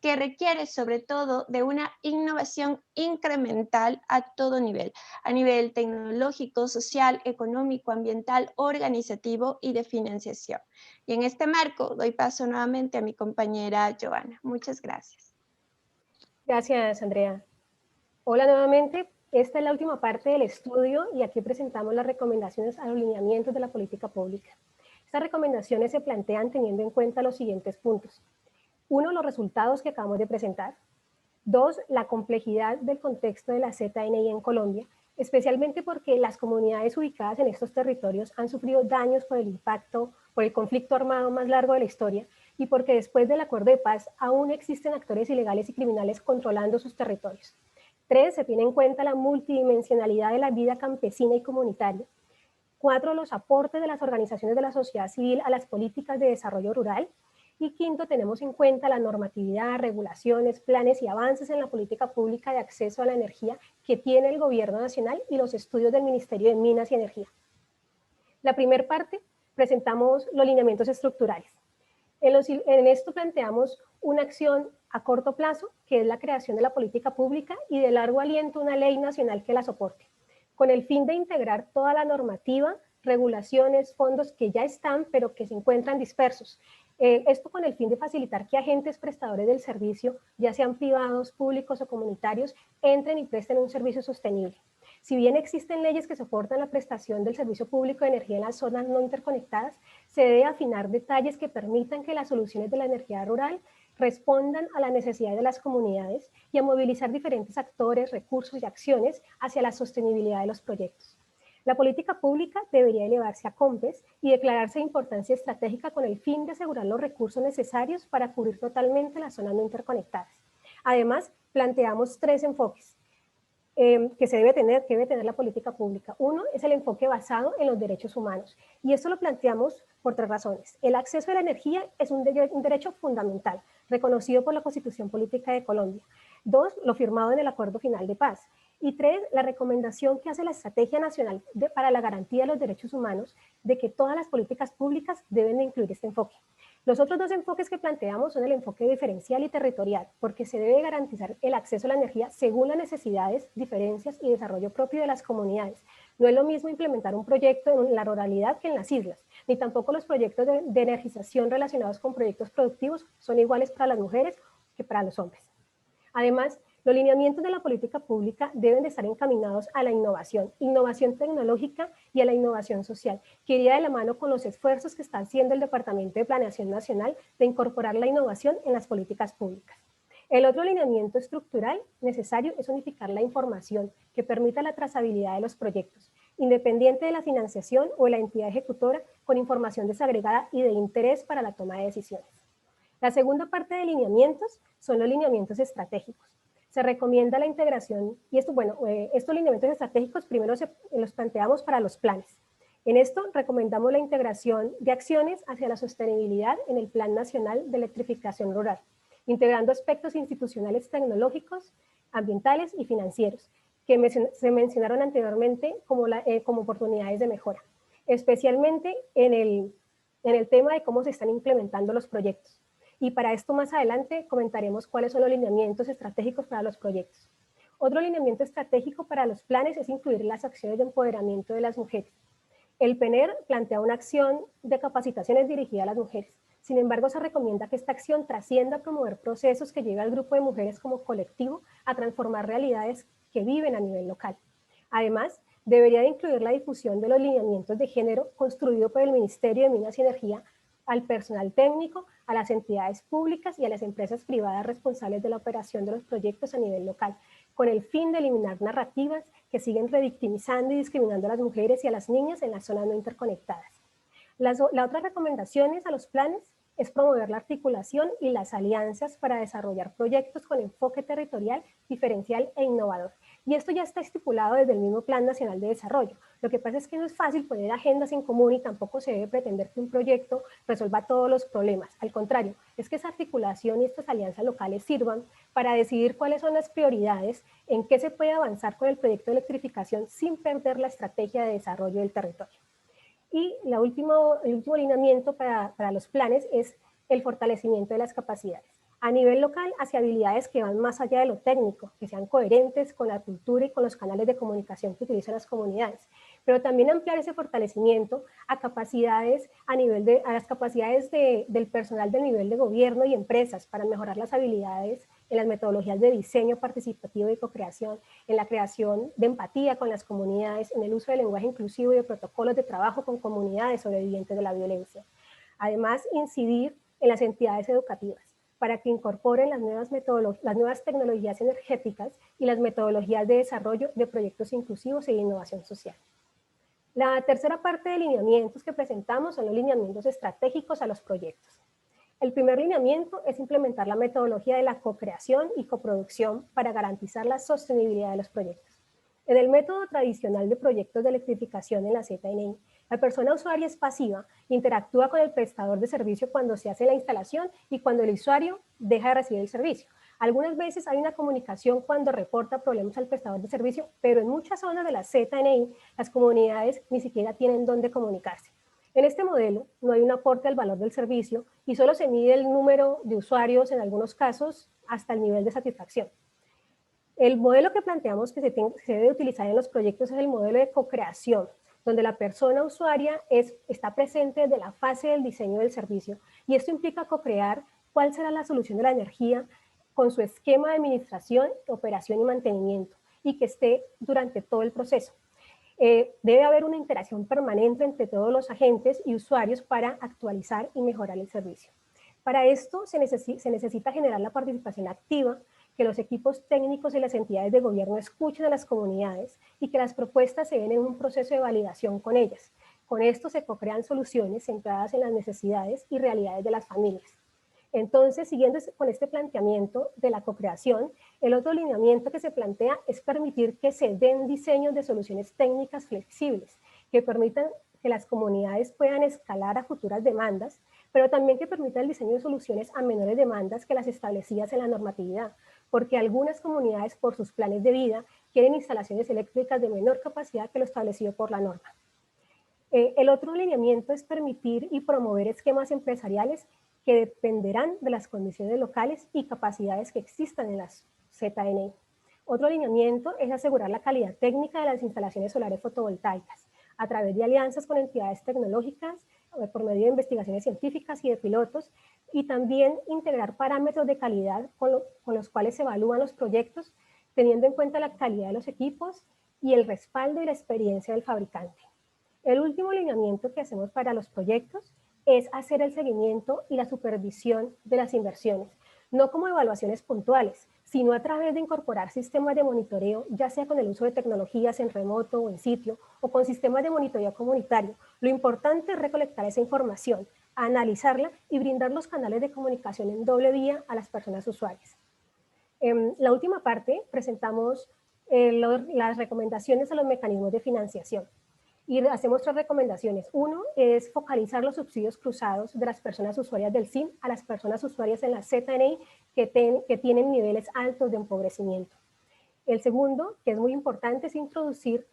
que requiere sobre todo de una innovación incremental a todo nivel, a nivel tecnológico, social, económico, ambiental, organizativo y de financiación. Y en este marco doy paso nuevamente a mi compañera Joana. Muchas gracias. Gracias, Andrea. Hola nuevamente. Esta es la última parte del estudio y aquí presentamos las recomendaciones a los lineamientos de la política pública. Estas recomendaciones se plantean teniendo en cuenta los siguientes puntos. 1, los resultados que acabamos de presentar. 2, la complejidad del contexto de la ZNI en Colombia, especialmente porque las comunidades ubicadas en estos territorios han sufrido daños por el impacto, por el conflicto armado más largo de la historia y porque después del acuerdo de paz aún existen actores ilegales y criminales controlando sus territorios. 3, se tiene en cuenta la multidimensionalidad de la vida campesina y comunitaria. 4, los aportes de las organizaciones de la sociedad civil a las políticas de desarrollo rural. Y 5, tenemos en cuenta la normatividad, regulaciones, planes y avances en la política pública de acceso a la energía que tiene el Gobierno Nacional y los estudios del Ministerio de Minas y Energía. La primera parte, presentamos los lineamientos estructurales. En esto planteamos una acción a corto plazo, que es la creación de la política pública, y de largo aliento una ley nacional que la soporte, con el fin de integrar toda la normativa, regulaciones, fondos que ya están, pero que se encuentran dispersos. Esto con el fin de facilitar que agentes prestadores del servicio, ya sean privados, públicos o comunitarios, entren y presten un servicio sostenible. Si bien existen leyes que soportan la prestación del servicio público de energía en las zonas no interconectadas, se debe afinar detalles que permitan que las soluciones de la energía rural respondan a las necesidades de las comunidades y a movilizar diferentes actores, recursos y acciones hacia la sostenibilidad de los proyectos. La política pública debería elevarse a COMPES y declararse de importancia estratégica con el fin de asegurar los recursos necesarios para cubrir totalmente las zonas no interconectadas. Además, planteamos 3 enfoques. que debe tener la política pública. Uno es el enfoque basado en los derechos humanos, y esto lo planteamos por 3 razones. El acceso a la energía es un derecho fundamental, reconocido por la Constitución Política de Colombia. 2, lo firmado en el Acuerdo Final de Paz. Y 3, la recomendación que hace la Estrategia Nacional para la Garantía de los Derechos Humanos, de que todas las políticas públicas deben de incluir este enfoque. Los otros 2 enfoques que planteamos son el enfoque diferencial y territorial, porque se debe garantizar el acceso a la energía según las necesidades, diferencias y desarrollo propio de las comunidades. No es lo mismo implementar un proyecto en la ruralidad que en las islas, ni tampoco los proyectos de energización relacionados con proyectos productivos son iguales para las mujeres que para los hombres. Además, los lineamientos de la política pública deben de estar encaminados a la innovación tecnológica y a la innovación social, que iría de la mano con los esfuerzos que está haciendo el Departamento de Planeación Nacional de incorporar la innovación en las políticas públicas. El otro lineamiento estructural necesario es unificar la información que permita la trazabilidad de los proyectos, independiente de la financiación o de la entidad ejecutora, con información desagregada y de interés para la toma de decisiones. La segunda parte de lineamientos son los lineamientos estratégicos. Se recomienda la integración, y estos lineamientos estratégicos primero los planteamos para los planes. En esto recomendamos la integración de acciones hacia la sostenibilidad en el Plan Nacional de Electrificación Rural, integrando aspectos institucionales, tecnológicos, ambientales y financieros, que se mencionaron anteriormente como oportunidades de mejora, especialmente en el tema de cómo se están implementando los proyectos. Y para esto más adelante comentaremos cuáles son los lineamientos estratégicos para los proyectos. Otro lineamiento estratégico para los planes es incluir las acciones de empoderamiento de las mujeres. El PNER plantea una acción de capacitaciones dirigida a las mujeres. Sin embargo, se recomienda que esta acción trascienda a promover procesos que lleven al grupo de mujeres como colectivo a transformar realidades que viven a nivel local. Además, debería de incluir la difusión de los lineamientos de género construido por el Ministerio de Minas y Energía al personal técnico, a las entidades públicas y a las empresas privadas responsables de la operación de los proyectos a nivel local, con el fin de eliminar narrativas que siguen revictimizando y discriminando a las mujeres y a las niñas en las zonas no interconectadas. La otra recomendación a los planes es promover la articulación y las alianzas para desarrollar proyectos con enfoque territorial, diferencial e innovador. Y esto ya está estipulado desde el mismo Plan Nacional de Desarrollo. Lo que pasa es que no es fácil poner agendas en común y tampoco se debe pretender que un proyecto resuelva todos los problemas. Al contrario, es que esa articulación y estas alianzas locales sirvan para decidir cuáles son las prioridades, en qué se puede avanzar con el proyecto de electrificación sin perder la estrategia de desarrollo del territorio. Y el último lineamiento para los planes es el fortalecimiento de las capacidades. A nivel local, hacia habilidades que van más allá de lo técnico, que sean coherentes con la cultura y con los canales de comunicación que utilizan las comunidades, pero también ampliar ese fortalecimiento a capacidades a las capacidades del personal del nivel de gobierno y empresas para mejorar las habilidades en las metodologías de diseño participativo y co-creación, en la creación de empatía con las comunidades, en el uso del lenguaje inclusivo y de protocolos de trabajo con comunidades sobrevivientes de la violencia. Además, incidir en las entidades educativas para que incorporen las nuevas tecnologías energéticas y las metodologías de desarrollo de proyectos inclusivos e innovación social. La tercera parte de lineamientos que presentamos son los lineamientos estratégicos a los proyectos. El primer lineamiento es implementar la metodología de la co-creación y coproducción para garantizar la sostenibilidad de los proyectos. En el método tradicional de proyectos de electrificación en la ZNI, la persona usuaria es pasiva, interactúa con el prestador de servicio cuando se hace la instalación y cuando el usuario deja de recibir el servicio. Algunas veces hay una comunicación cuando reporta problemas al prestador de servicio, pero en muchas zonas de la ZNI, las comunidades ni siquiera tienen dónde comunicarse. En este modelo no hay un aporte al valor del servicio y solo se mide el número de usuarios, en algunos casos, hasta el nivel de satisfacción. El modelo que planteamos que se debe utilizar en los proyectos es el modelo de co-creación, donde la persona usuaria está presente desde la fase del diseño del servicio, y esto implica co-crear cuál será la solución de la energía con su esquema de administración, operación y mantenimiento, y que esté durante todo el proceso. Debe haber una interacción permanente entre todos los agentes y usuarios para actualizar y mejorar el servicio. Para esto se necesita generar la participación activa, que los equipos técnicos y las entidades de gobierno escuchen a las comunidades y que las propuestas se den en un proceso de validación con ellas. Con esto se co-crean soluciones centradas en las necesidades y realidades de las familias. Entonces, siguiendo con este planteamiento de la co-creación, el otro lineamiento que se plantea es permitir que se den diseños de soluciones técnicas flexibles que permitan que las comunidades puedan escalar a futuras demandas, pero también que permita el diseño de soluciones a menores demandas que las establecidas en la normatividad, porque algunas comunidades, por sus planes de vida, quieren instalaciones eléctricas de menor capacidad que lo establecido por la norma. El otro lineamiento es permitir y promover esquemas empresariales que dependerán de las condiciones locales y capacidades que existan en las ZNI. Otro lineamiento es asegurar la calidad técnica de las instalaciones solares fotovoltaicas a través de alianzas con entidades tecnológicas, por medio de investigaciones científicas y de pilotos, y también integrar parámetros de calidad con los cuales se evalúan los proyectos, teniendo en cuenta la calidad de los equipos y el respaldo y la experiencia del fabricante. El último lineamiento que hacemos para los proyectos es hacer el seguimiento y la supervisión de las inversiones, no como evaluaciones puntuales, sino a través de incorporar sistemas de monitoreo, ya sea con el uso de tecnologías en remoto o en sitio, o con sistemas de monitoreo comunitario. Lo importante es recolectar esa información, analizarla y brindar los canales de comunicación en doble vía a las personas usuarias. En la última parte presentamos las recomendaciones a los mecanismos de financiación. Y hacemos 3 recomendaciones. Uno es focalizar los subsidios cruzados de las personas usuarias del SIM a las personas usuarias en la ZNI que tienen niveles altos de empobrecimiento. El segundo, que es muy importante, es introducir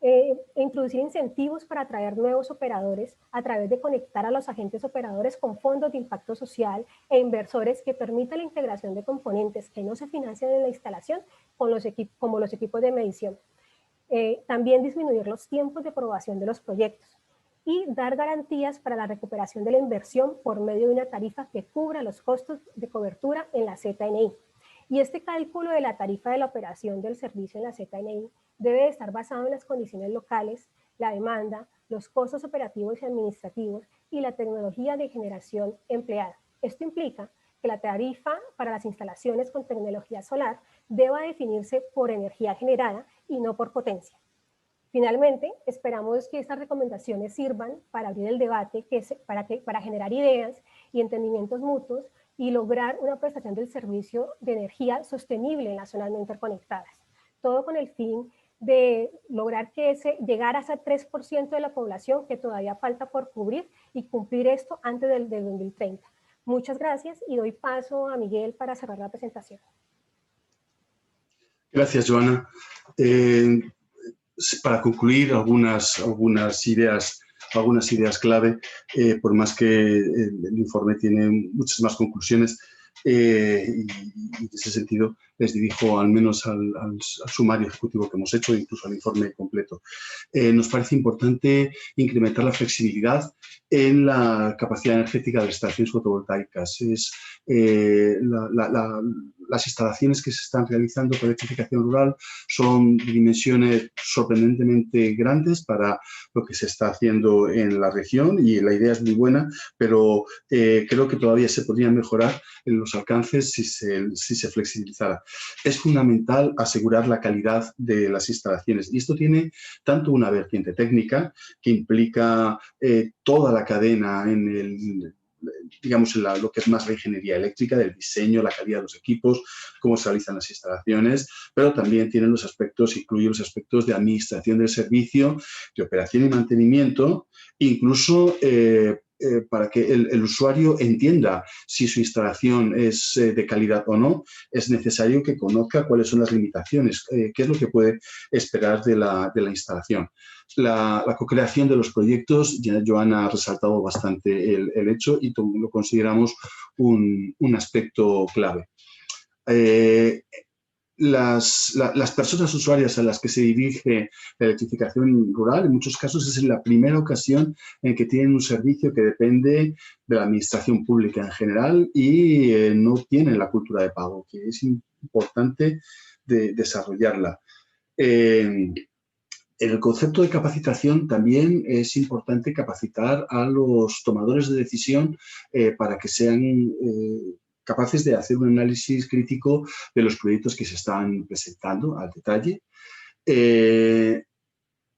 incentivos para atraer nuevos operadores a través de conectar a los agentes operadores con fondos de impacto social e inversores que permitan la integración de componentes que no se financian en la instalación como los equipos de medición. También disminuir los tiempos de aprobación de los proyectos y dar garantías para la recuperación de la inversión por medio de una tarifa que cubra los costos de cobertura en la ZNI. Y este cálculo de la tarifa de la operación del servicio en la ZNI debe estar basado en las condiciones locales, la demanda, los costos operativos y administrativos y la tecnología de generación empleada. Esto implica que la tarifa para las instalaciones con tecnología solar deba definirse por energía generada y no por potencia. Finalmente, esperamos que estas recomendaciones sirvan para abrir el debate, para generar ideas y entendimientos mutuos y lograr una prestación del servicio de energía sostenible en las zonas no interconectadas. Todo con el fin de lograr llegar a ese 3% de la población que todavía falta por cubrir y cumplir esto antes del 2030. Muchas gracias y doy paso a Miguel para cerrar la presentación. Gracias, Joana. Para concluir, algunas ideas clave, por más que el informe tiene muchas más conclusiones, y en ese sentido les dirijo al menos al sumario ejecutivo que hemos hecho, incluso al informe completo. Nos parece importante incrementar la flexibilidad en la capacidad energética de las instalaciones fotovoltaicas. Las instalaciones que se están realizando con electrificación rural son de dimensiones sorprendentemente grandes para lo que se está haciendo en la región y la idea es muy buena, pero creo que todavía se podría mejorar en los alcances si se flexibilizara. Es fundamental asegurar la calidad de las instalaciones y esto tiene tanto una vertiente técnica que implica toda la cadena en lo que es más la ingeniería eléctrica, del diseño, la calidad de los equipos, cómo se realizan las instalaciones, pero también tienen incluye los aspectos de administración del servicio, de operación y mantenimiento, incluso para que el usuario entienda si su instalación es de calidad o no, es necesario que conozca cuáles son las limitaciones, qué es lo que puede esperar de la instalación. La co-creación de los proyectos, ya Joana ha resaltado bastante el hecho y lo consideramos un aspecto clave. Las personas usuarias a las que se dirige la electrificación rural, en muchos casos es la primera ocasión en que tienen un servicio que depende de la administración pública en general y no tienen la cultura de pago, que es importante desarrollarla. En el concepto de capacitación también es importante capacitar a los tomadores de decisión para que sean capaces de hacer un análisis crítico de los proyectos que se están presentando al detalle.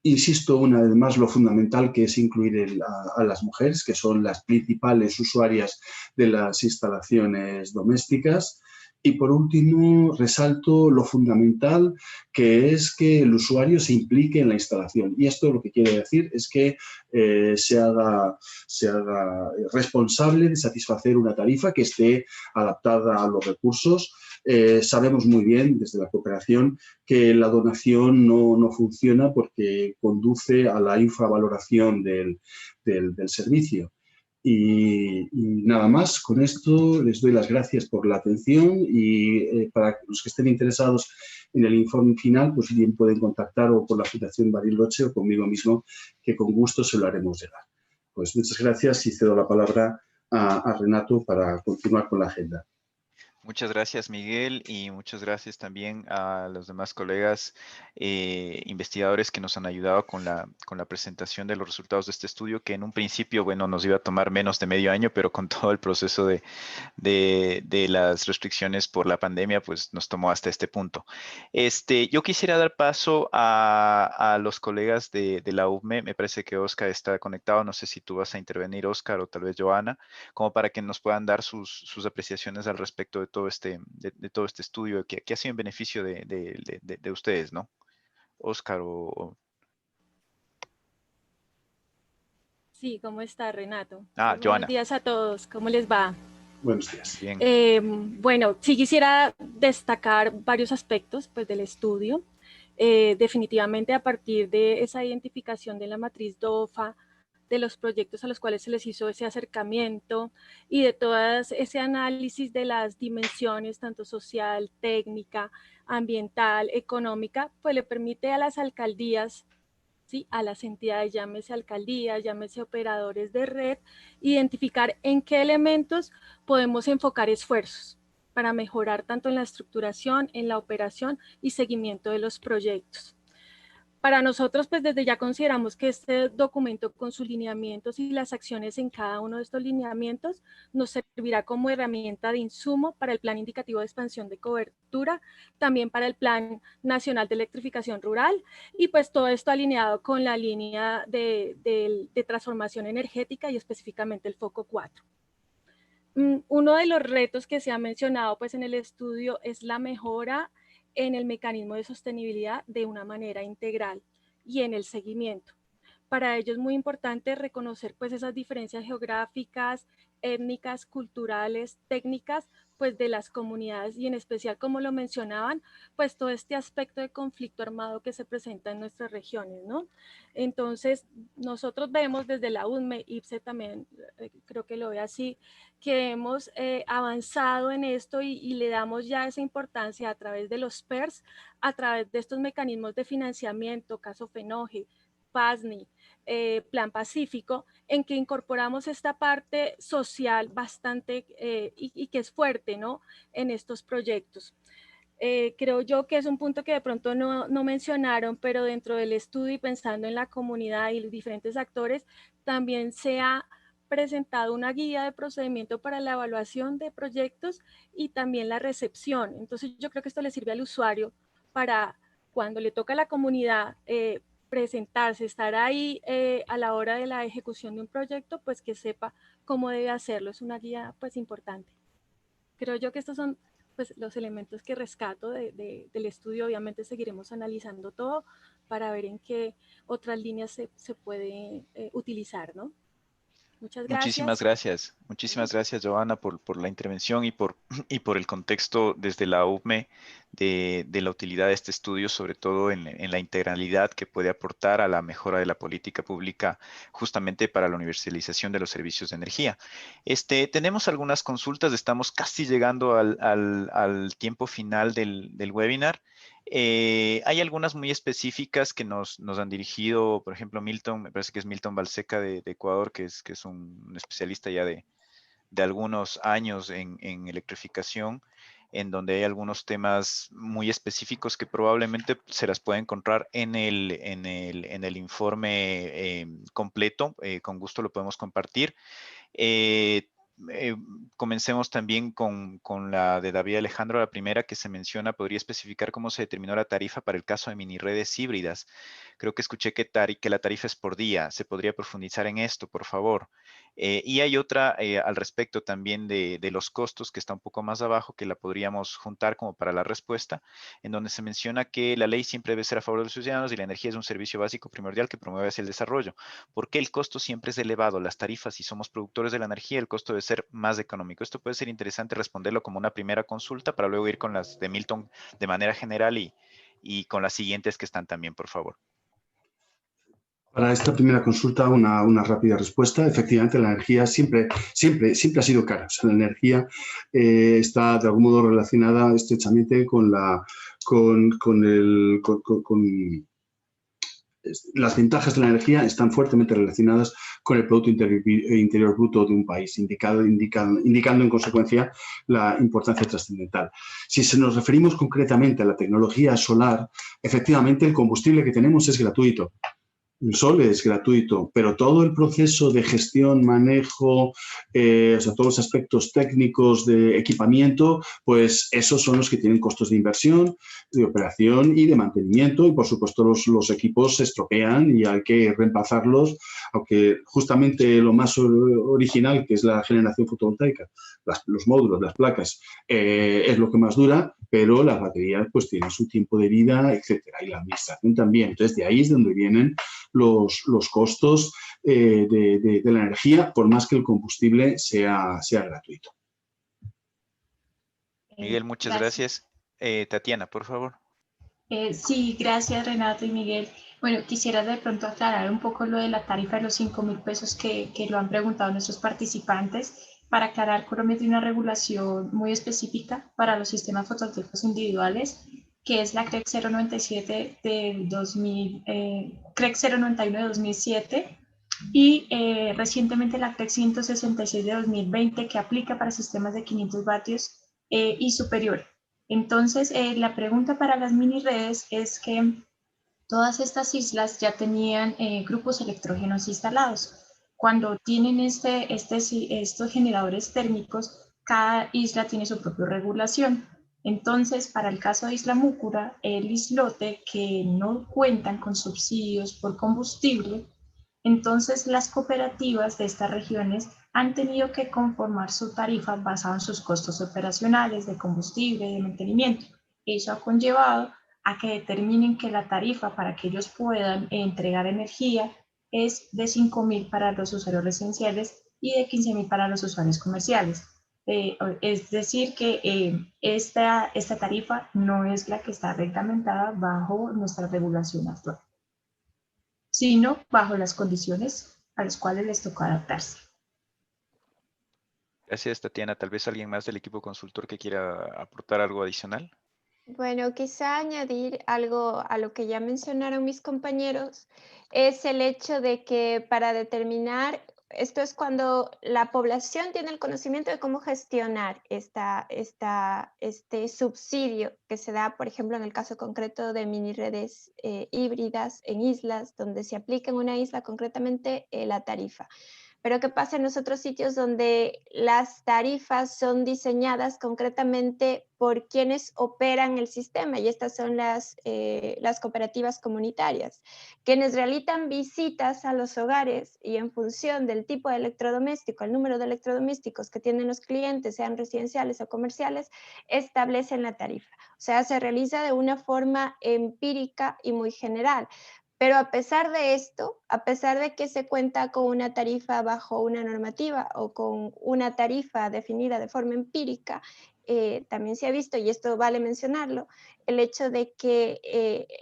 Insisto una vez más lo fundamental que es incluir a las mujeres, que son las principales usuarias de las instalaciones domésticas. Y por último, resalto lo fundamental que es que el usuario se implique en la instalación. Y esto lo que quiere decir es que se haga responsable de satisfacer una tarifa que esté adaptada a los recursos. Sabemos muy bien desde la cooperación que la donación no funciona porque conduce a la infravaloración del servicio. Y nada más, con esto les doy las gracias por la atención y para los que estén interesados en el informe final, pues bien pueden contactar o por la Fundación Bariloche o conmigo mismo, que con gusto se lo haremos llegar. Pues muchas gracias y cedo la palabra a Renato para continuar con la agenda. Muchas gracias, Miguel, y muchas gracias también a los demás colegas investigadores que nos han ayudado con la presentación de los resultados de este estudio, que en un principio, bueno, nos iba a tomar menos de medio año, pero con todo el proceso de las restricciones por la pandemia, pues nos tomó hasta este punto. Yo quisiera dar paso a los colegas de la UVME. Me parece que Oscar está conectado. No sé si tú vas a intervenir, Oscar, o tal vez Joana, como para que nos puedan dar sus apreciaciones al respecto de todo este estudio que ha sido en beneficio de ustedes, ¿no? Oscar Sí, ¿cómo está, Renato? Ah, Buenos Joana. días a todos, ¿cómo les va? Buenos días. Bien. Bueno, sí quisiera destacar varios aspectos pues, del estudio. Definitivamente a partir de esa identificación de la matriz DOFA, de los proyectos a los cuales se les hizo ese acercamiento y de todo ese análisis de las dimensiones, tanto social, técnica, ambiental, económica, pues le permite a las alcaldías, ¿sí?, a las entidades, llámese alcaldías, llámese operadores de red, identificar en qué elementos podemos enfocar esfuerzos para mejorar tanto en la estructuración, en la operación y seguimiento de los proyectos. Para nosotros, pues desde ya consideramos que este documento con sus lineamientos y las acciones en cada uno de estos lineamientos nos servirá como herramienta de insumo para el Plan Indicativo de Expansión de Cobertura, también para el Plan Nacional de Electrificación Rural y pues todo esto alineado con la línea de transformación energética y específicamente el foco 4. Uno de los retos que se ha mencionado pues en el estudio es la mejora en el mecanismo de sostenibilidad de una manera integral y en el seguimiento. Para ello es muy importante reconocer pues esas diferencias geográficas, étnicas, culturales, técnicas, pues de las comunidades y en especial, como lo mencionaban, pues todo este aspecto de conflicto armado que se presenta en nuestras regiones, ¿no? Entonces, nosotros vemos desde la UNME, IPSE también, creo que lo ve así, que hemos avanzado en esto y le damos ya esa importancia a través de los PERS, a través de estos mecanismos de financiamiento, caso FENOGE, PASNI, Plan Pacífico, en que incorporamos esta parte social bastante y que es fuerte, ¿no?, en estos proyectos. Creo yo que es un punto que de pronto no mencionaron, pero dentro del estudio y pensando en la comunidad y los diferentes actores, también se ha presentado una guía de procedimiento para la evaluación de proyectos y también la recepción. Entonces yo creo que esto le sirve al usuario para cuando le toca a la comunidad presentarse, estar ahí a la hora de la ejecución de un proyecto, pues que sepa cómo debe hacerlo. Es una guía pues importante. Creo yo que estos son pues los elementos que rescato del estudio. Obviamente seguiremos analizando todo para ver en qué otras líneas se puede utilizar, ¿no? Muchas Muchísimas gracias. gracias. Muchísimas gracias, Joana, por la intervención y por el contexto desde la UVME de la utilidad de este estudio, sobre todo en la integralidad que puede aportar a la mejora de la política pública justamente para la universalización de los servicios de energía. Tenemos algunas consultas, estamos casi llegando al tiempo final del webinar. Hay algunas muy específicas que nos han dirigido, por ejemplo, Milton, me parece que es Milton Balseca de Ecuador, que es un especialista ya de algunos años en electrificación, en donde hay algunos temas muy específicos que probablemente se las puede encontrar en el informe completo. Con gusto lo podemos compartir. comencemos también con la de David Alejandro, la primera que se menciona, podría especificar cómo se determinó la tarifa para el caso de mini redes híbridas. Creo que escuché que la tarifa es por día. ¿Se podría profundizar en esto, por favor? Y hay otra al respecto también de los costos, que está un poco más abajo, que la podríamos juntar como para la respuesta, en donde se menciona que la ley siempre debe ser a favor de los ciudadanos y la energía es un servicio básico primordial que promueve hacia el desarrollo. ¿Por qué el costo siempre es elevado? Las tarifas, si somos productores de la energía, el costo debe ser más económico. Esto puede ser interesante responderlo como una primera consulta para luego ir con las de Milton de manera general y con las siguientes que están también, por favor. Para esta primera consulta, una rápida respuesta. Efectivamente, la energía siempre ha sido cara. O sea, la energía está de algún modo relacionada estrechamente con las ventajas de la energía están fuertemente relacionadas con el Producto Interior Bruto de un país, indicando en consecuencia la importancia trascendental. Si nos referimos concretamente a la tecnología solar, efectivamente el combustible que tenemos es gratuito. El sol es gratuito, pero todo el proceso de gestión, manejo, o sea, todos los aspectos técnicos de equipamiento, pues esos son los que tienen costos de inversión, de operación y de mantenimiento. Y, por supuesto, los equipos se estropean y hay que reemplazarlos, aunque justamente lo más original, que es la generación fotovoltaica, los módulos, las placas, es lo que más dura, pero las baterías pues tienen su tiempo de vida, etcétera, y la administración también. Entonces, de ahí es donde vienen los costos de la energía, por más que el combustible sea gratuito. Miguel, muchas gracias. Tatiana, por favor. Sí, gracias Renato y Miguel. Bueno, quisiera de pronto aclarar un poco lo de la tarifa de los 5.000 pesos que lo han preguntado nuestros participantes. Para aclarar, Colombia tiene una regulación muy específica para los sistemas fotovoltaicos individuales, que es la CREC 097 de 2000, CREC 091 de 2007 y recientemente la CREC 166 de 2020 que aplica para sistemas de 500 vatios y superior. Entonces, la pregunta para las mini redes es que todas estas islas ya tenían grupos electrógenos instalados. Cuando tienen estos generadores térmicos, cada isla tiene su propia regulación. Entonces, para el caso de Isla Múcura, el islote que no cuentan con subsidios por combustible, entonces las cooperativas de estas regiones han tenido que conformar su tarifa basada en sus costos operacionales de combustible y de mantenimiento. Eso ha conllevado a que determinen que la tarifa para que ellos puedan entregar energía es de 5.000 para los usuarios residenciales y de 15.000 para los usuarios comerciales. Es decir, que esta tarifa no es la que está reglamentada bajo nuestra regulación actual, sino bajo las condiciones a las cuales les toca adaptarse. Gracias, Tatiana. Tal vez alguien más del equipo consultor que quiera aportar algo adicional. Bueno, quizá añadir algo a lo que ya mencionaron mis compañeros, es el hecho de que para determinar, esto es cuando la población tiene el conocimiento de cómo gestionar este subsidio que se da, por ejemplo, en el caso concreto de mini redes híbridas en islas, donde se aplica en una isla concretamente la tarifa. Pero ¿qué pasa en los otros sitios donde las tarifas son diseñadas concretamente por quienes operan el sistema? Y estas son las cooperativas comunitarias, quienes realizan visitas a los hogares y en función del tipo de electrodoméstico, el número de electrodomésticos que tienen los clientes, sean residenciales o comerciales, establecen la tarifa. O sea, se realiza de una forma empírica y muy general. Pero a pesar de esto, a pesar de que se cuenta con una tarifa bajo una normativa o con una tarifa definida de forma empírica, también se ha visto, y esto vale mencionarlo, el hecho de que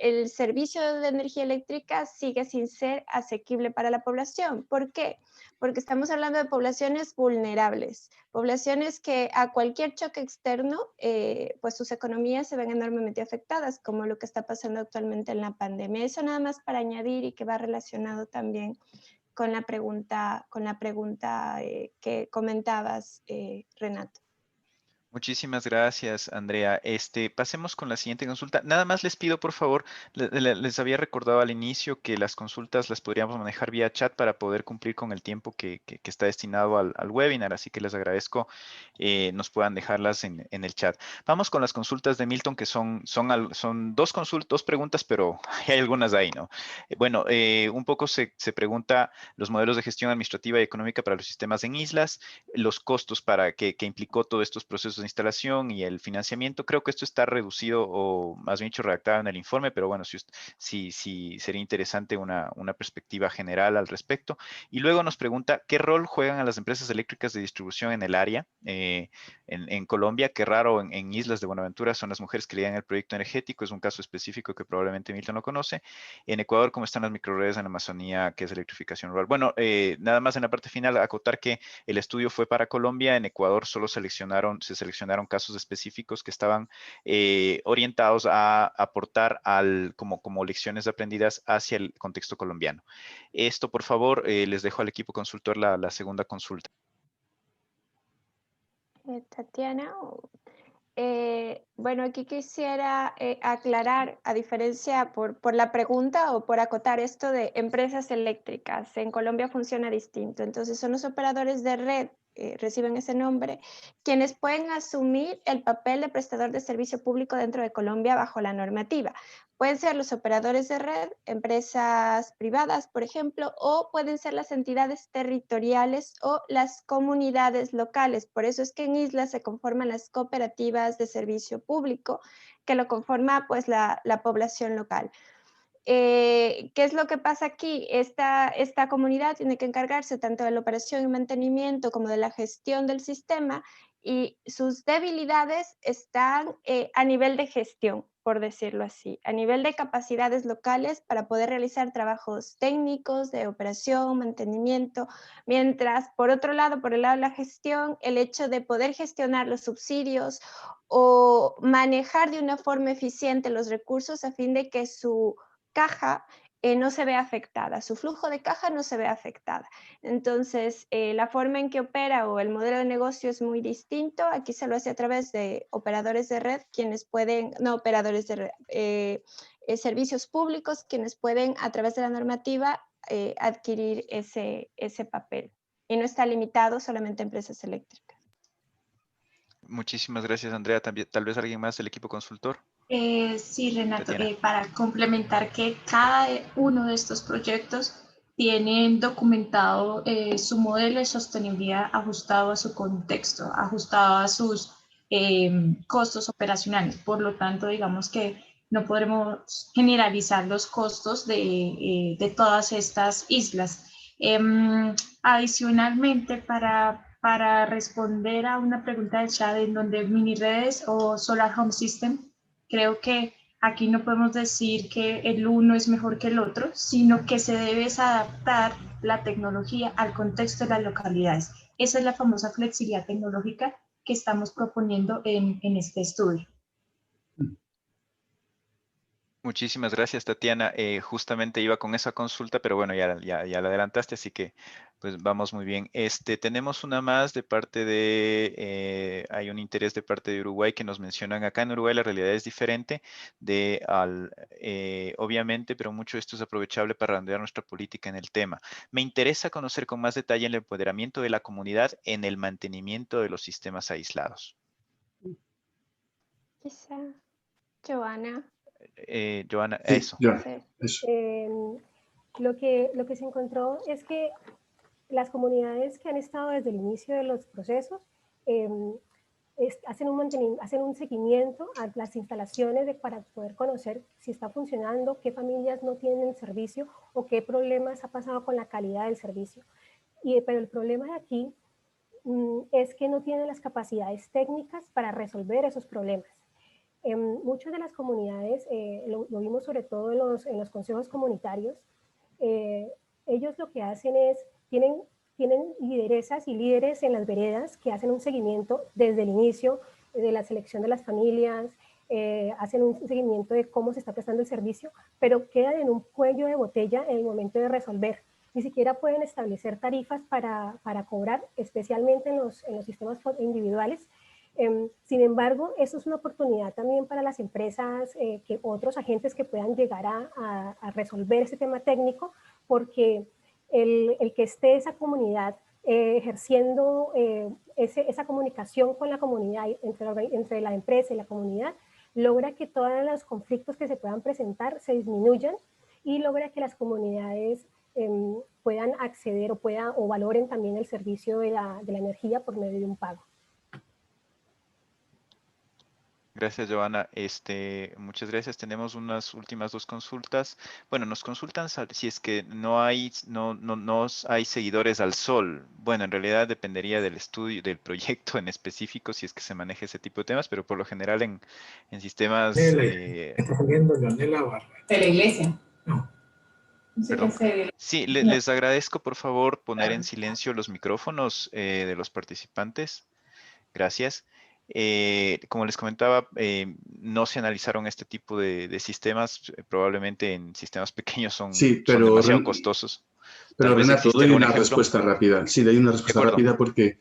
el servicio de energía eléctrica sigue sin ser asequible para la población. ¿Por qué? Porque estamos hablando de poblaciones vulnerables, poblaciones que a cualquier choque externo, pues sus economías se ven enormemente afectadas, como lo que está pasando actualmente en la pandemia. Eso nada más para añadir y que va relacionado también con la pregunta que comentabas, Renato. Muchísimas gracias, Andrea. Pasemos con la siguiente consulta. Nada más les pido, por favor, les había recordado al inicio que las consultas las podríamos manejar vía chat para poder cumplir con el tiempo que está destinado al webinar, así que les agradezco nos puedan dejarlas en el chat. Vamos con las consultas de Milton, que son dos preguntas, pero hay algunas ahí, ¿no? Bueno, un poco se pregunta los modelos de gestión administrativa y económica para los sistemas en islas, los costos para que implicó todos estos procesos de instalación y el financiamiento. Creo que esto está reducido o más bien dicho redactado en el informe, pero bueno, si sería interesante una perspectiva general al respecto. Y luego nos pregunta, ¿qué rol juegan a las empresas eléctricas de distribución en el área? En Colombia, qué raro, en Islas de Buenaventura son las mujeres que lideran el proyecto energético, es un caso específico que probablemente Milton no conoce. En Ecuador, ¿cómo están las microredes en la Amazonía, que es electrificación rural? Bueno, nada más en la parte final, acotar que el estudio fue para Colombia, en Ecuador solo se seleccionaron casos específicos que estaban orientados a aportar como lecciones aprendidas hacia el contexto colombiano. Esto, por favor, les dejo al equipo consultor la segunda consulta. Tatiana, bueno, aquí quisiera aclarar, a diferencia por la pregunta o por acotar esto de empresas eléctricas, en Colombia funciona distinto. Entonces son los operadores de red, reciben ese nombre, quienes pueden asumir el papel de prestador de servicio público dentro de Colombia bajo la normativa. Pueden ser los operadores de red, empresas privadas, por ejemplo, o pueden ser las entidades territoriales o las comunidades locales. Por eso es que en islas se conforman las cooperativas de servicio público, que lo conforma pues la población local. ¿Qué es lo que pasa aquí? Esta comunidad tiene que encargarse tanto de la operación y mantenimiento como de la gestión del sistema, y sus debilidades están a nivel de gestión, por decirlo así, a nivel de capacidades locales para poder realizar trabajos técnicos de operación, mantenimiento, mientras por otro lado, por el lado de la gestión, el hecho de poder gestionar los subsidios o manejar de una forma eficiente los recursos a fin de que su caja no se ve afectada, su flujo de caja no se ve afectada. Entonces, la forma en que opera o el modelo de negocio es muy distinto. Aquí se lo hace a través de operadores de red, quienes pueden, no operadores de red, servicios públicos, quienes pueden a través de la normativa adquirir ese papel. Y no está limitado solamente a empresas eléctricas. Muchísimas gracias, Andrea. También, tal vez alguien más del equipo consultor. Sí, Renato, para complementar que cada uno de estos proyectos tienen documentado su modelo de sostenibilidad ajustado a su contexto, ajustado a sus costos operacionales. Por lo tanto, digamos que no podremos generalizar los costos de todas estas islas. Adicionalmente, para responder a una pregunta del chat en donde mini redes o Solar Home System, creo que aquí no podemos decir que el uno es mejor que el otro, sino que se debe adaptar la tecnología al contexto de las localidades. Esa es la famosa flexibilidad tecnológica que estamos proponiendo en este estudio. Muchísimas gracias, Tatiana. Justamente iba con esa consulta, pero bueno, ya la adelantaste, así que pues vamos muy bien. Tenemos una más de parte de, hay un interés de parte de Uruguay que nos mencionan. Acá en Uruguay la realidad es diferente obviamente, pero mucho de esto es aprovechable para redondear nuestra política en el tema. Me interesa conocer con más detalle el empoderamiento de la comunidad en el mantenimiento de los sistemas aislados. Quizá, Joana. Joana, sí, eso. Eso. Lo que se encontró es que las comunidades que han estado desde el inicio de los procesos hacen un seguimiento a las instalaciones para poder conocer si está funcionando, qué familias no tienen el servicio o qué problemas ha pasado con la calidad del servicio. Pero el problema de aquí es que no tienen las capacidades técnicas para resolver esos problemas. En muchas de las comunidades, lo vimos sobre todo en los consejos comunitarios, ellos lo que hacen es, tienen lideresas y líderes en las veredas que hacen un seguimiento desde el inicio de la selección de las familias, hacen un seguimiento de cómo se está prestando el servicio, pero quedan en un cuello de botella en el momento de resolver. Ni siquiera pueden establecer tarifas para cobrar, especialmente en los sistemas individuales. Sin embargo, eso es una oportunidad también para las empresas, que otros agentes que puedan llegar a resolver ese tema técnico, porque el que esté esa comunidad ejerciendo esa comunicación con la comunidad, entre la empresa y la comunidad, logra que todos los conflictos que se puedan presentar se disminuyan y logra que las comunidades puedan acceder o valoren también el servicio de la energía por medio de un pago. Gracias, Joana. Muchas gracias. Tenemos unas últimas 2 consultas. Bueno, nos consultan si es que no hay seguidores al sol. Bueno, en realidad dependería del estudio, del proyecto en específico, si es que se maneja ese tipo de temas, pero por lo general en sistemas... Está saliendo Leonela Barra. ¿De la iglesia? No. Perdón. Sí, les agradezco, por favor, poner en silencio los micrófonos de los participantes. Gracias. Como les comentaba, no se analizaron este tipo de sistemas. Probablemente en sistemas pequeños son demasiado costosos. Pero Renato, doy una respuesta rápida. Sí, doy una respuesta rápida porque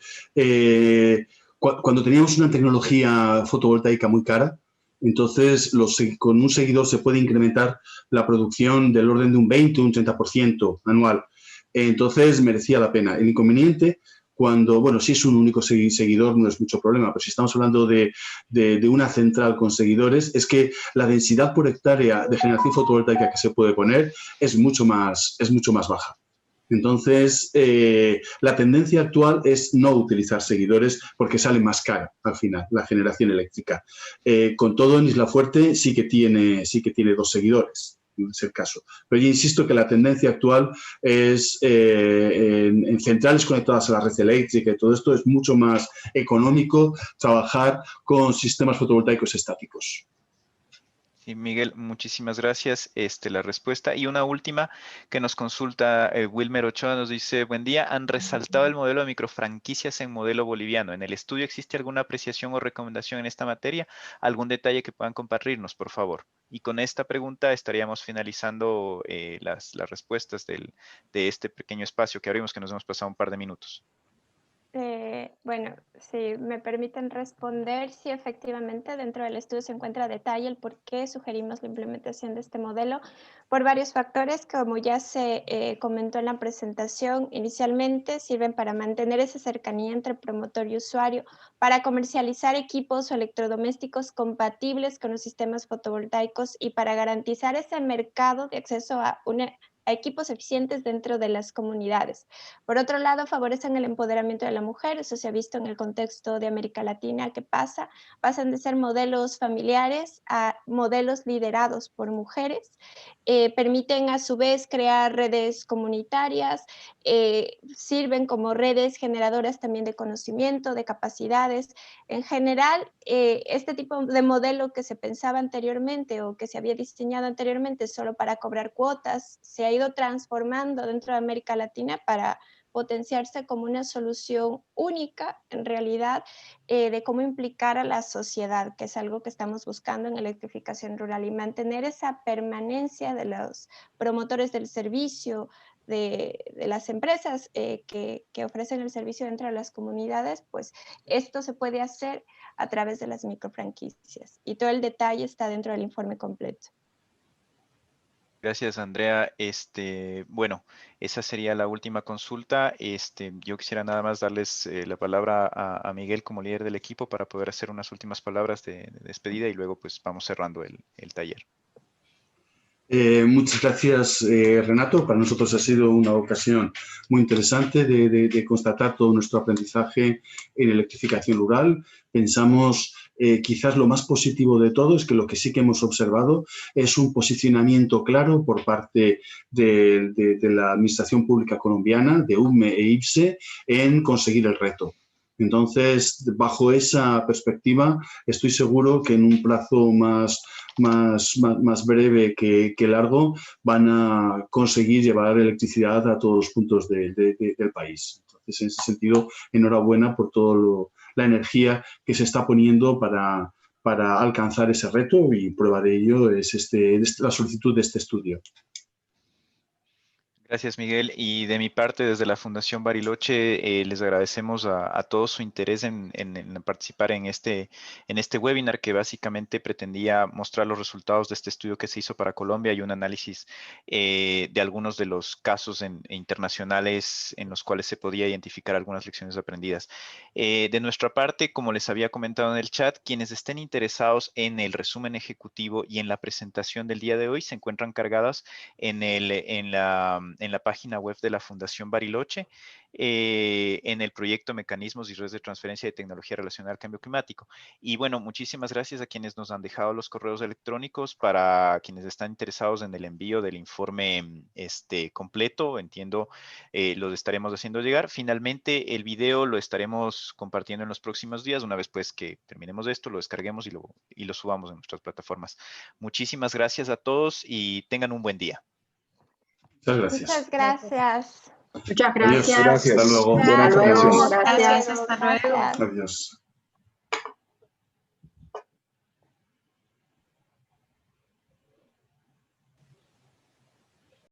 cuando teníamos una tecnología fotovoltaica muy cara, entonces con un seguidor se puede incrementar la producción del orden de un 20 o un 30% anual. Entonces merecía la pena. El inconveniente, si es un único seguidor no es mucho problema, pero si estamos hablando de una central con seguidores, es que la densidad por hectárea de generación fotovoltaica que se puede poner es mucho más baja. Entonces, la tendencia actual es no utilizar seguidores porque sale más cara al final la generación eléctrica. Con todo, en Isla Fuerte sí que tiene 2 seguidores. No es el caso. Pero yo insisto que la tendencia actual es en centrales conectadas a la red eléctrica y todo esto es mucho más económico trabajar con sistemas fotovoltaicos estáticos. Sí, Miguel, muchísimas gracias. La respuesta. Y una última que nos consulta Wilmer Ochoa, nos dice: buen día, han resaltado el modelo de microfranquicias en modelo boliviano. ¿En el estudio existe alguna apreciación o recomendación en esta materia? ¿Algún detalle que puedan compartirnos, por favor? Y con esta pregunta estaríamos finalizando las respuestas de este pequeño espacio que abrimos, que nos hemos pasado un par de minutos. Bueno, si me permiten responder, sí, efectivamente, dentro del estudio se encuentra detalle el por qué sugerimos la implementación de este modelo por varios factores, como ya se comentó en la presentación. Inicialmente sirven para mantener esa cercanía entre promotor y usuario, para comercializar equipos o electrodomésticos compatibles con los sistemas fotovoltaicos y para garantizar ese mercado de acceso a equipos eficientes dentro de las comunidades. Por otro lado, favorecen el empoderamiento de la mujer. Eso se ha visto en el contexto de América Latina. ¿Qué pasa? Pasan de ser modelos familiares a modelos liderados por mujeres. Permiten a su vez crear redes comunitarias, sirven como redes generadoras también de conocimiento, de capacidades. En general, este tipo de modelo que se pensaba anteriormente o que se había diseñado anteriormente solo para cobrar cuotas, se ha ido transformando dentro de América Latina para potenciarse como una solución única, en realidad, de cómo implicar a la sociedad, que es algo que estamos buscando en electrificación rural, y mantener esa permanencia de los promotores del servicio, de las empresas que ofrecen el servicio dentro de las comunidades. Pues esto se puede hacer a través de las microfranquicias, y todo el detalle está dentro del informe completo. Gracias, Andrea. Bueno, esa sería la última consulta. Yo quisiera nada más darles la palabra a Miguel como líder del equipo para poder hacer unas últimas palabras de despedida y luego pues vamos cerrando el taller. Muchas gracias, Renato. Para nosotros ha sido una ocasión muy interesante de constatar todo nuestro aprendizaje en electrificación rural. Pensamos, quizás lo más positivo de todo es que lo que sí que hemos observado es un posicionamiento claro por parte de la Administración Pública Colombiana, de UME e IPSE, en conseguir el reto. Entonces, bajo esa perspectiva, estoy seguro que en un plazo más breve que largo van a conseguir llevar electricidad a todos los puntos del país. Entonces, en ese sentido, enhorabuena por toda la energía que se está poniendo para alcanzar ese reto, y prueba de ello es la solicitud de este estudio. Gracias, Miguel. Y de mi parte, desde la Fundación Bariloche, les agradecemos a todos su interés en participar en este webinar que básicamente pretendía mostrar los resultados de este estudio que se hizo para Colombia y un análisis de algunos de los casos internacionales en los cuales se podía identificar algunas lecciones aprendidas. De nuestra parte, como les había comentado en el chat, quienes estén interesados en el resumen ejecutivo y en la presentación del día de hoy se encuentran cargadas en la página web de la Fundación Bariloche, en el proyecto Mecanismos y Redes de Transferencia de Tecnología Relacionada al Cambio Climático. Y bueno, muchísimas gracias a quienes nos han dejado los correos electrónicos, para quienes están interesados en el envío del informe completo, entiendo, los estaremos haciendo llegar. Finalmente, el video lo estaremos compartiendo en los próximos días, una vez pues que terminemos esto, lo descarguemos y lo subamos en nuestras plataformas. Muchísimas gracias a todos y tengan un buen día. Muchas gracias. Muchas gracias. Muchas gracias. Adiós. Hasta luego. Hasta luego. Gracias, hasta luego. Adiós.